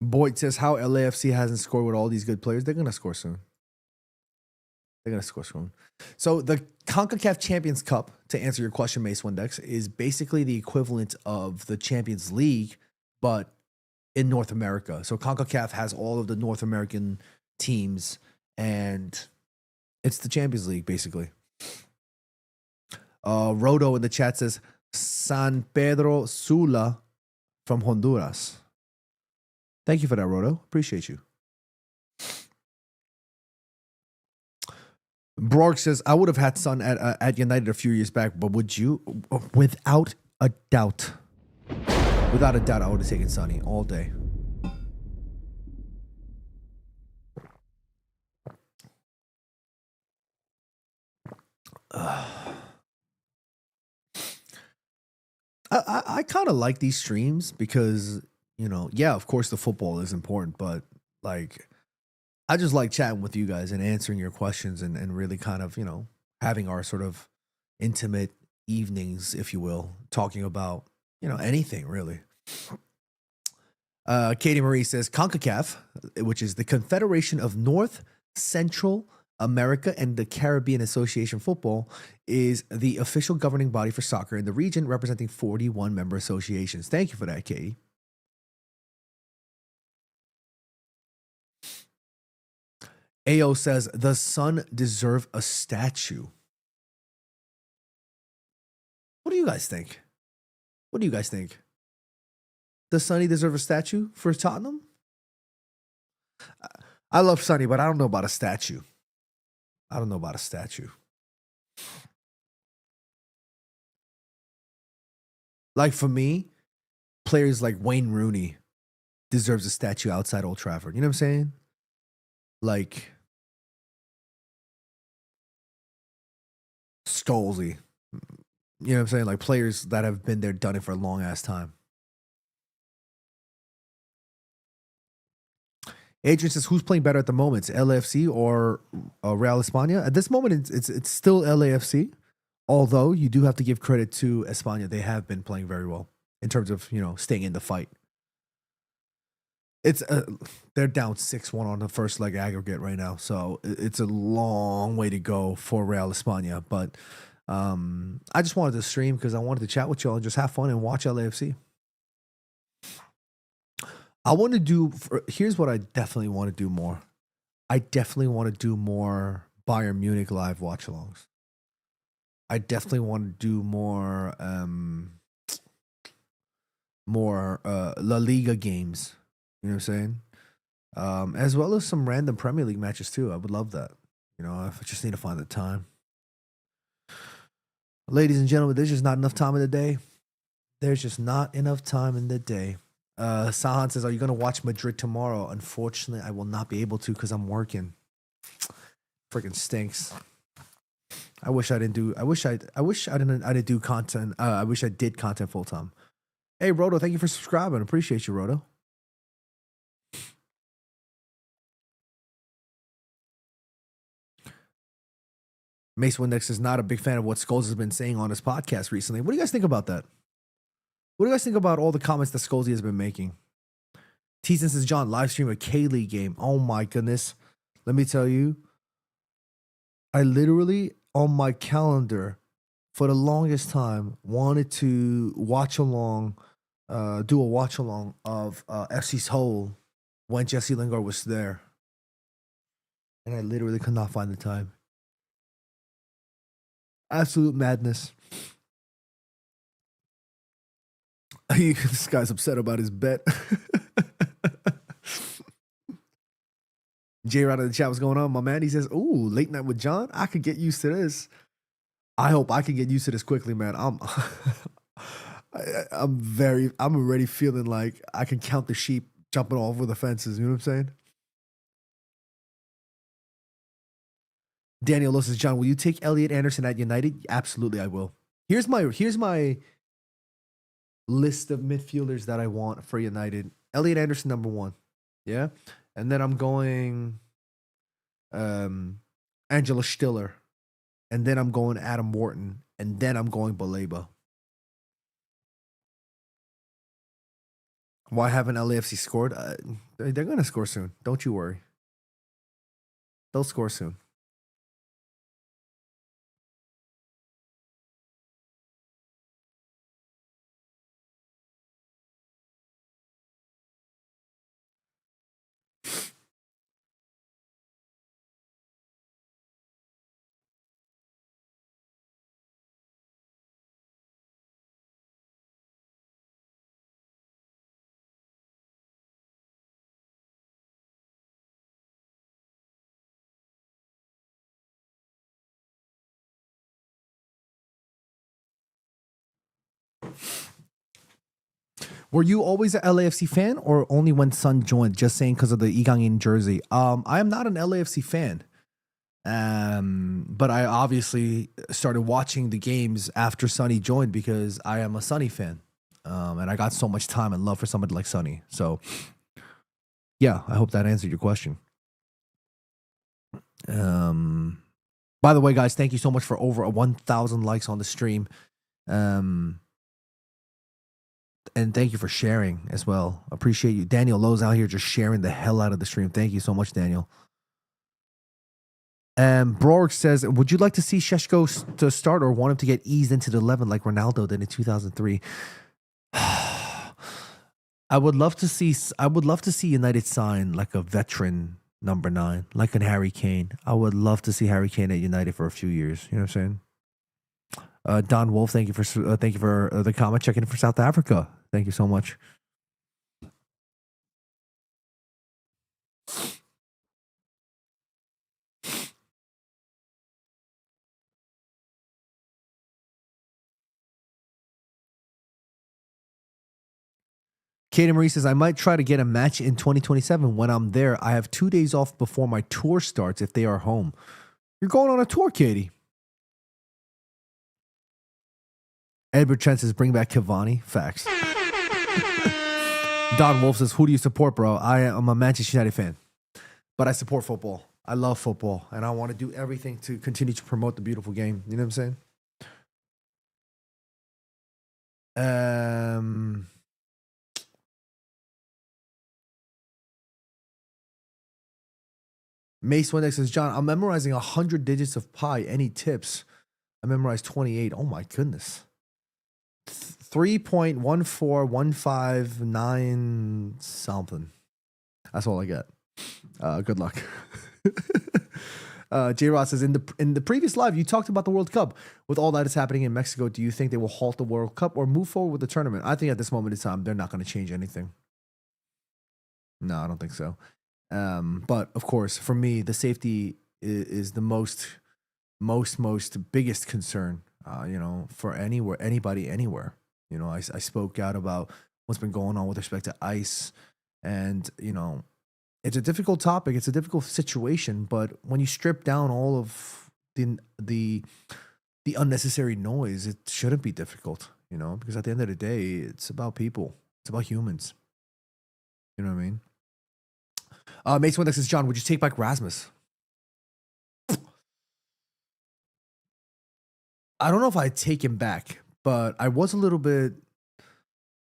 Boyd says how LAFC hasn't scored with all these good players. They're gonna score soon. They're gonna score soon. So the CONCACAF Champions Cup, to answer your question, Mace Windex, is basically the equivalent of the Champions League, but in North America. So CONCACAF has all of the North American teams, and it's the Champions League, basically. Rodo in the chat says San Pedro Sula from Honduras. Thank you for that, Rodo. Appreciate you. Borg says, I would have had Son at United a few years back, but would you? Without a doubt. Without a doubt, I would have taken Sonny all day. I kind of like these streams because, you know, yeah, of course the football is important, but like I just like chatting with you guys and answering your questions and really kind of, you know, having our sort of intimate evenings, if you will, talking about, you know, anything really. Katie Marie says CONCACAF, which is the Confederation of North Central America and the Caribbean Association Football, is the official governing body for soccer in the region, representing 41 member associations. Thank you for that, Katie. AO says the Sun deserve a statue. What do you guys think? What do you guys think? Does Sonny deserve a statue for Tottenham? I love Sonny, but I don't know about a statue. I don't know about a statue. Like for me, players like Wayne Rooney deserves a statue outside Old Trafford. You know what I'm saying? Like Scholesy. You know what I'm saying? Like players that have been there, done it for a long ass time. Adrian says, who's playing better at the moment? It's LAFC or Real Espana? At this moment, it's still LAFC. Although you do have to give credit to Espana. They have been playing very well in terms of, you know, staying in the fight. It's they're down 6-1 on the first leg aggregate right now. So it's a long way to go for Real Espana. But I just wanted to stream because I wanted to chat with y'all and just have fun and watch LAFC. I want to do, here's what I definitely want to do more. I definitely want to do more Bayern Munich live watch-alongs. I definitely want to do more La Liga games. You know what I'm saying? As well as some random Premier League matches too. I would love that. You know, I just need to find the time. Ladies and gentlemen, there's just not enough time in the day. There's just not enough time in the day. Sahan says, are you going to watch Madrid tomorrow? Unfortunately, I will not be able to because I'm working. Freaking stinks. I wish I didn't do content. I wish I did content full time. Hey, Roto, thank you for subscribing. Appreciate you, Roto. Mace Windex is not a big fan of what Scholes has been saying on his podcast recently. What do you guys think about that? What do you guys think about all the comments that Scholesy has been making? T says, John, live stream a K-League game. Oh my goodness. Let me tell you, I literally, on my calendar, for the longest time, wanted to watch along, do a watch along of FC's Hull when Jesse Lingard was there. And I literally could not find the time. Absolute madness. This guy's upset about his bet. J-Rod in the chat, what's going on, my man? He says, ooh, late night with John? I could get used to this. I hope I can get used to this quickly, man. I'm already feeling like I can count the sheep jumping all over the fences. You know what I'm saying? Daniel Lowe says, John, will you take Elliot Anderson at United? Absolutely, I will. Here's my list of midfielders that I want for United. Elliot Anderson, number 1. Yeah. And then I'm going Angela Stiller. And then I'm going Adam Wharton. And then I'm going Baleba. Why haven't LAFC scored? They're going to score soon. Don't you worry. They'll score soon. Were you always an LAFC fan or only when Sun joined? Just saying because of the Igangin jersey. I am not an LAFC fan. But I obviously started watching the games after Sonny joined because I am a Sonny fan. And I got so much time and love for somebody like Sonny. So, yeah, I hope that answered your question. By the way, guys, thank you so much for over 1,000 likes on the stream. And thank you for sharing as well. Appreciate you. Daniel Lowe's out here just sharing the hell out of the stream. Thank you so much, Daniel. Brork says, would you like to see Šeško to start or want him to get eased into the 11 like Ronaldo did in 2003? I would love to see United sign like a veteran number 9, like an Harry Kane. I would love to see Harry Kane at United for a few years. You know what I'm saying? Don Wolf, thank you for the comment. Checking in for South Africa. Thank you so much. Katie Marie says, I might try to get a match in 2027 when I'm there. I have 2 days off before my tour starts if they are home. You're going on a tour, Katie. Edward Trent says, bring back Cavani. Facts. Don Wolf says, who do you support, bro? I am a Manchester United fan, but I support football. I love football, and I want to do everything to continue to promote the beautiful game. You know what I'm saying? Mace Windex says, John, I'm memorizing 100 digits of pi. Any tips? I memorized 28. Oh, my goodness. 3.14159 something. That's all I get. Good luck. J. Ross says, in the previous live, you talked about the World Cup. With all that is happening in Mexico, do you think they will halt the World Cup or move forward with the tournament? I think at this moment in time, they're not going to change anything. No, I don't think so. But of course, for me, the safety is the most biggest concern. For anybody, anywhere. I spoke out about what's been going on with respect to ICE, and it's a difficult topic. It's a difficult situation. But when you strip down all of the unnecessary noise, it shouldn't be difficult. Because at the end of the day, it's about people. It's about humans. You know what I mean? Mace Windex says, John, would you take back Rasmus? I don't know if I'd take him back, but I was a little bit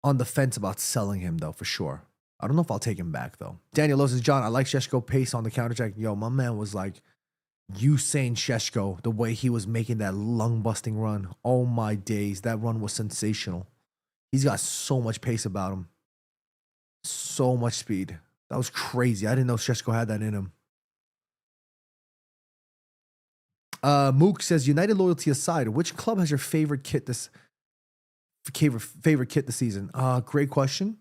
on the fence about selling him, though, for sure. I don't know if I'll take him back, though. Daniel Lowe says, John, I like Šeško pace on the counter-attack. Yo, my man was like Usain Šeško, the way he was making that lung-busting run. Oh, my days. That run was sensational. He's got so much pace about him. So much speed. That was crazy. I didn't know Šeško had that in him. Mook says, United loyalty aside, which club has your favorite kit this season? Great question.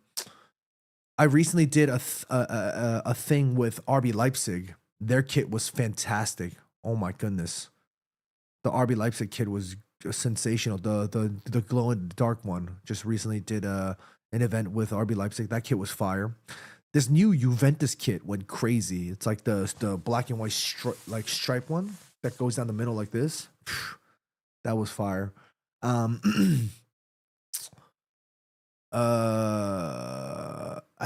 I recently did a thing with RB Leipzig. Their kit was fantastic. Oh my goodness. The RB Leipzig kit was sensational. The glow in the dark one. Just recently did an event with RB Leipzig. That kit was fire. This new Juventus kit went crazy. It's like the black and white stripe one that goes down the middle like this. That was fire. I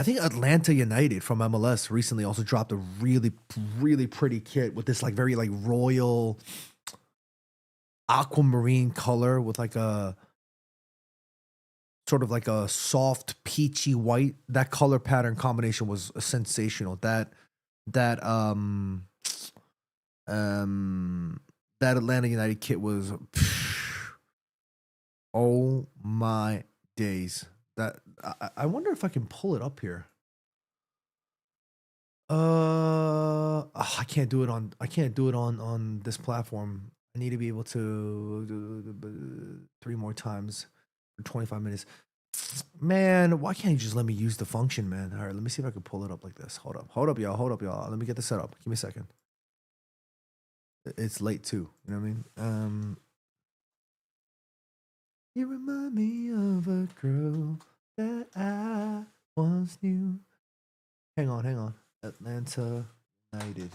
think Atlanta United from MLS recently also dropped a really, really pretty kit with this like very like royal aquamarine color with like a sort of like a soft peachy white. That color pattern combination was sensational. That that Atlanta United kit was oh my days. That I wonder if I can pull it up here. I can't do it on this platform. I need to be able to do 3 more times for 25 minutes. Man, why can't you just let me use the function, man? All right, let me see if I can pull it up like this. Hold up, y'all. Let me get this set up. Give me a second. It's late too. You know what I mean? You remind me of a girl that I once knew. Hang on. Atlanta United.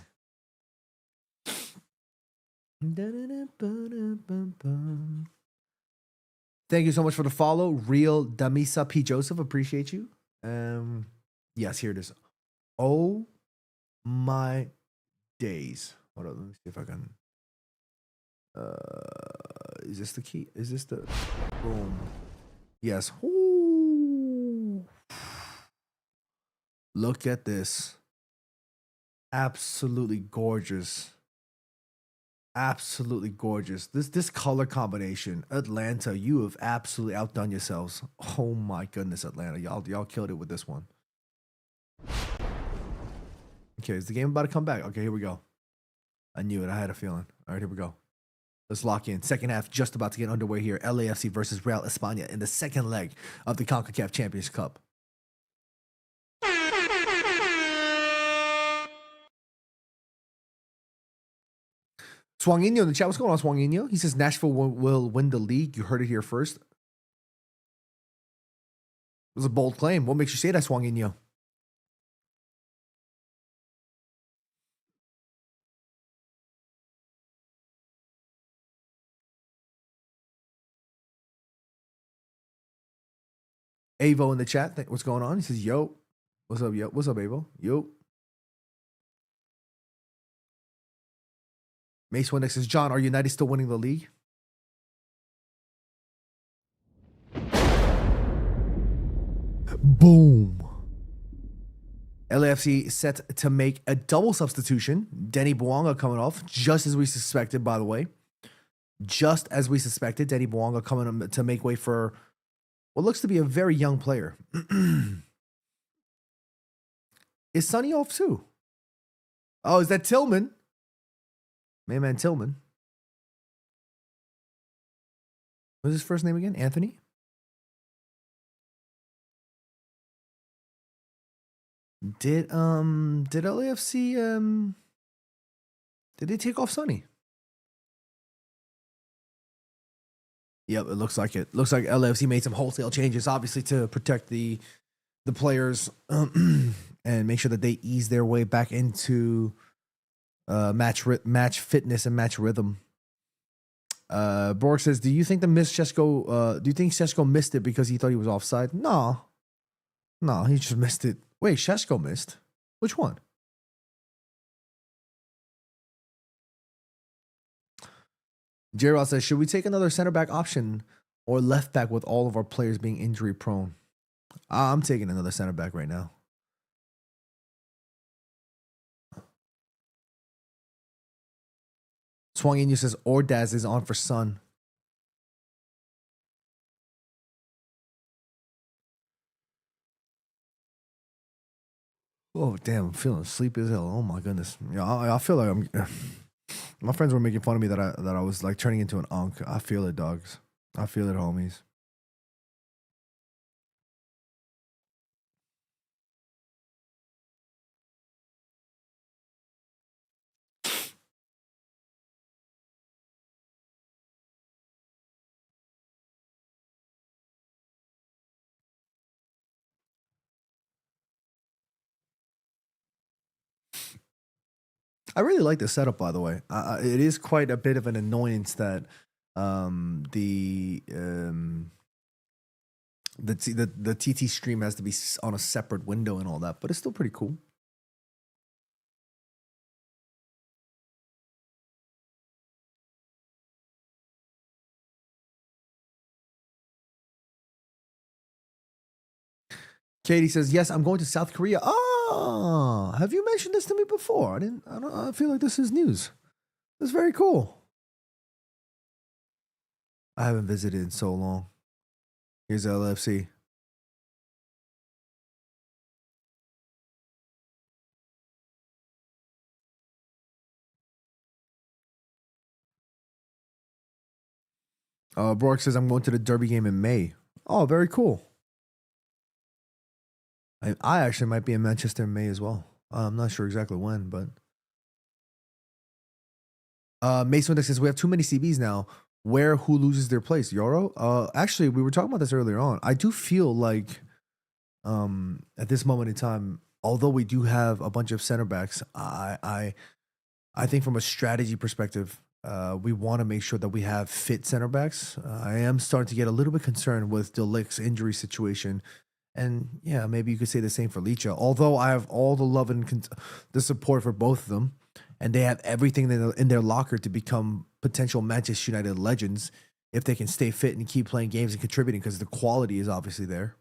Thank you so much for the follow. Real Damisa P. Joseph. Appreciate you. Yes, here it is. Oh my days. Hold on, let me see if I can. Is this the key? Is this the boom? Yes. Ooh. Look at this. Absolutely gorgeous. Absolutely gorgeous. This color combination, Atlanta, you have absolutely outdone yourselves. Oh my goodness, Atlanta, y'all killed it with this one. Okay, is the game about to come back? Okay, here we go. I knew it. I had a feeling. All right, here we go. Let's lock in. Second half just about to get underway here. LAFC versus Real Espana in the second leg of the CONCACAF Champions Cup. Swanginho in the chat. What's going on, Swanginho? He says Nashville will win the league. You heard it here first. It was a bold claim. What makes you say that, Swanginho? Avo in the chat. What's going on? He says, yo. What's up, yo? What's up, Avo? Yo. Mace Windex says, John, are United still winning the league? Boom. LAFC set to make a double substitution. Denny Bouanga coming off, just as we suspected, by the way. Just as we suspected, Denny Bouanga coming to make way for what looks to be a very young player. Is Sonny off too? Oh, is that Tillman? Man, Tillman. What's his first name again? Anthony? Did LAFC did they take off Sonny? Yep, it looks like it. Looks like LAFC made some wholesale changes, obviously to protect the players and make sure that they ease their way back into match fitness and match rhythm. Borg says, "Do you think the miss Shesko? Do you think Shesko missed it because he thought he was offside? No, he just missed it. Wait, Shesko missed? Which one? J-Rod says, should we take another center back option or left back with all of our players being injury prone? I'm taking another center back right now. Swanginu says, Ordaz is on for Sun. Oh, damn, I'm feeling sleepy as hell. Oh, my goodness. Yeah, I feel like I'm... My friends were making fun of me that I was like turning into an unk. I feel it, dogs. I feel it, homies. I really like the setup, by the way. It is quite a bit of an annoyance that the TT stream has to be on a separate window and all that, but it's still pretty cool. Katie says, yes, I'm going to South Korea. Oh, have you mentioned this to me before? I feel like this is news. That's very cool. I haven't visited in so long. Here's LFC. Brock says, I'm going to the Derby game in May. Oh, very cool. I actually might be in Manchester in May as well. I'm not sure exactly when, but Mason Index says we have too many CBs now. Who loses their place? Yoro? Actually, we were talking about this earlier on. I do feel like at this moment in time, although we do have a bunch of center backs, I think from a strategy perspective, we want to make sure that we have fit center backs. I am starting to get a little bit concerned with De Ligt's injury situation. And yeah, maybe you could say the same for Licha. Although I have all the love and the support for both of them, and they have everything in their locker to become potential Manchester United legends if they can stay fit and keep playing games and contributing, because the quality is obviously there.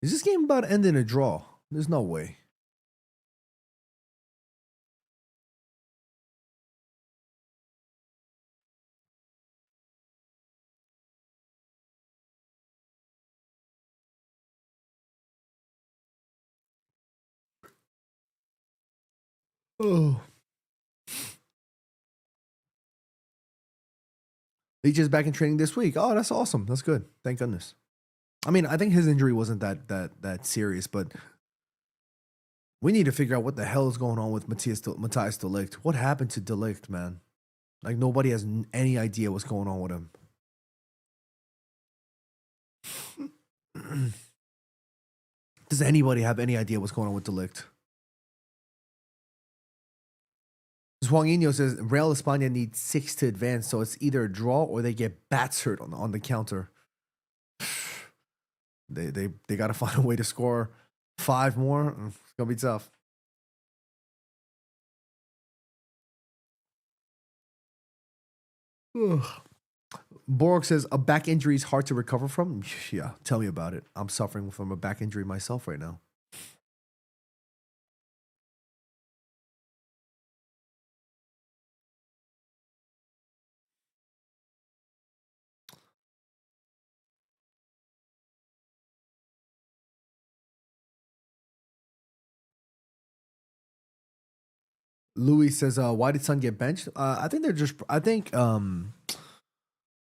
Is this game about to end in a draw? There's no way. Oh. He's just back in training this week. Oh, that's awesome. That's good. Thank goodness. I mean, I think his injury wasn't that serious, but we need to figure out what the hell is going on with Matthias De Ligt. What happened to De Ligt, man? Like, nobody has any idea what's going on with him. Does anybody have any idea what's going on with De Ligt? Juanino says Real Espana needs 6 to advance, so it's either a draw or they get battered on the counter. They got to find a way to score 5 more. It's gonna be tough. Borg says a back injury is hard to recover from. Yeah, tell me about it. I'm suffering from a back injury myself right now. Louis says, why did Son get benched? I think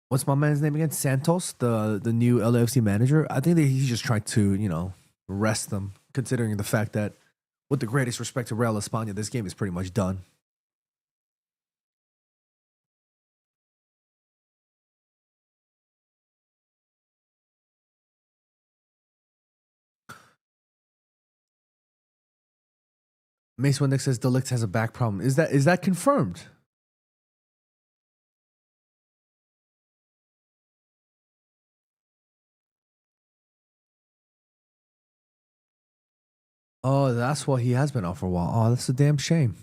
what's my man's name again? Santos, the new LAFC manager. I think that he's just trying to, rest them, considering the fact that, with the greatest respect to Real Espana, this game is pretty much done. Mace Winnick says De Ligt has a back problem. Is that confirmed? Oh, that's why he has been out for a while. Oh, that's a damn shame.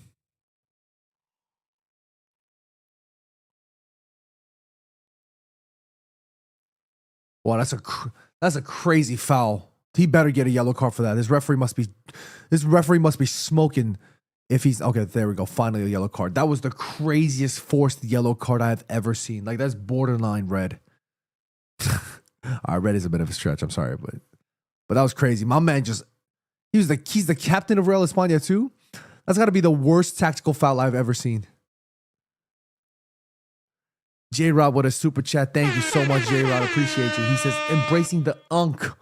Wow, that's a crazy foul. He better get a yellow card for that. This referee must be smoking. If he's okay, there we go. Finally, a yellow card. That was the craziest forced yellow card I've ever seen. Like, that's borderline red. Red is a bit of a stretch. I'm sorry, but that was crazy. My man he's the captain of Real Espana too. That's got to be the worst tactical foul I've ever seen. J Rod with a super chat. Thank you so much, J Rod. Appreciate you. He says, embracing the unk.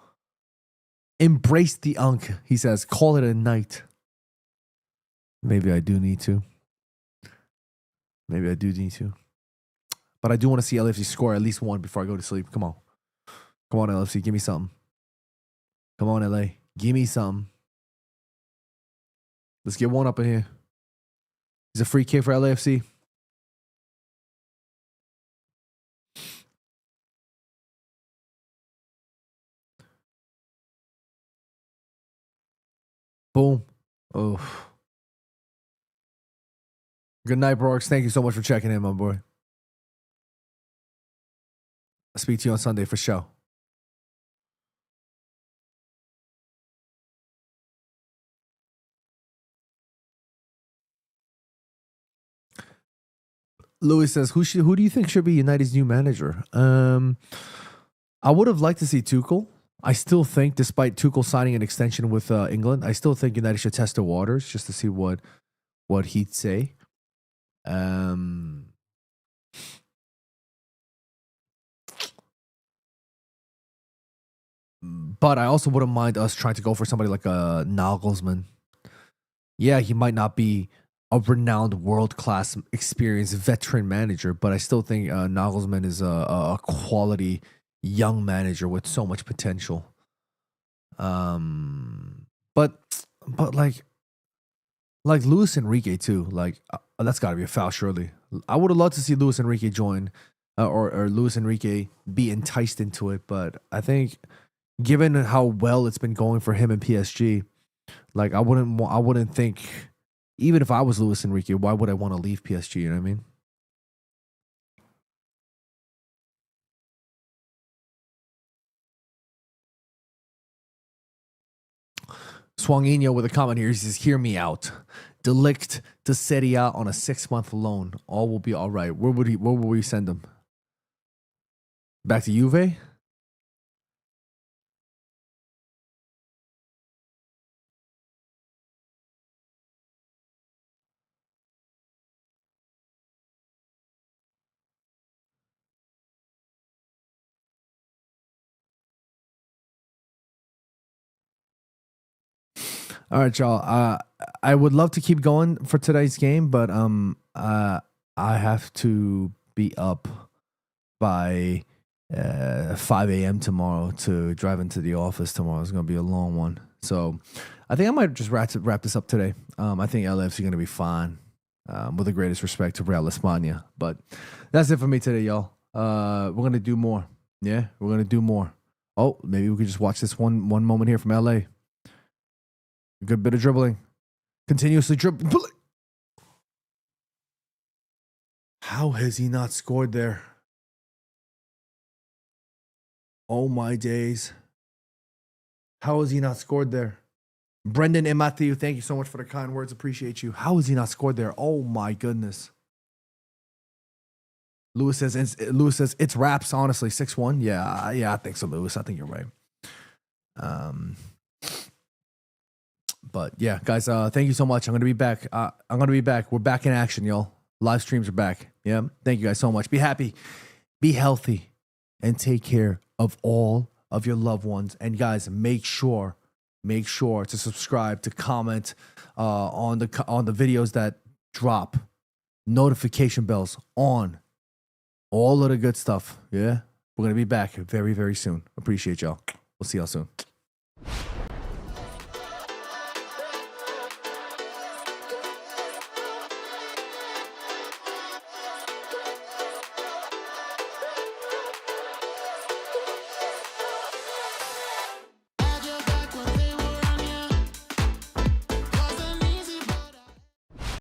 Embrace the unk. He says, call it a night. Maybe I do need to. But I do want to see LFC score at least one before I go to sleep. Come on. Come on, LFC. Give me something. Come on, LA. Give me something. Let's get one up in here. He's a free kick for LAFC. Boom. Oh. Good night, Brooks. Thank you so much for checking in, my boy. I'll speak to you on Sunday for sure. Louis says, who do you think should be United's new manager? I would have liked to see Tuchel. I still think, despite Tuchel signing an extension with England, I still think United should test the waters just to see what he'd say. But I also wouldn't mind us trying to go for somebody like a Nagelsmann. Yeah, he might not be a renowned world-class experienced veteran manager, but I still think Nagelsmann is a quality young manager with so much potential. But like Luis Enrique too. Like that's got to be a foul, surely. I would have loved to see Luis Enrique join, or Luis Enrique be enticed into it. But I think, given how well it's been going for him in PSG, like I wouldn't think, even if I was Luis Enrique, why would I want to leave PSG? You know what I mean? Swangino with a comment here. He says, "Hear me out. Delict to Serie A on a 6-month loan. All will be all right." Where would we send him? Back to Juve? All right, y'all. I would love to keep going for today's game, but I have to be up by 5 a.m. tomorrow to drive into the office tomorrow. It's going to be a long one. So I think I might just wrap this up today. I think LAFC is going to be fine, with the greatest respect to Real Espana. But that's it for me today, y'all. We're going to do more. Yeah, we're going to do more. Oh, maybe we could just watch this one moment here from LA. A good bit of dribbling. Continuously dribbling. How has he not scored there? Oh my days. How has he not scored there? Brendan and Matthew, thank you so much for the kind words. Appreciate you. How has he not scored there? Oh my goodness. Lewis says it's wraps, honestly. 6-1. Yeah, I think so, Lewis. I think you're right. But yeah, guys, thank you so much. I'm gonna be back. We're back in action, y'all. Live streams are back. Yeah. Thank you guys so much. Be happy, be healthy, and take care of all of your loved ones. And guys, make sure to subscribe, to comment on the videos that drop, notification bells on, all of the good stuff. Yeah. We're gonna be back very, very soon. Appreciate y'all. We'll see y'all soon.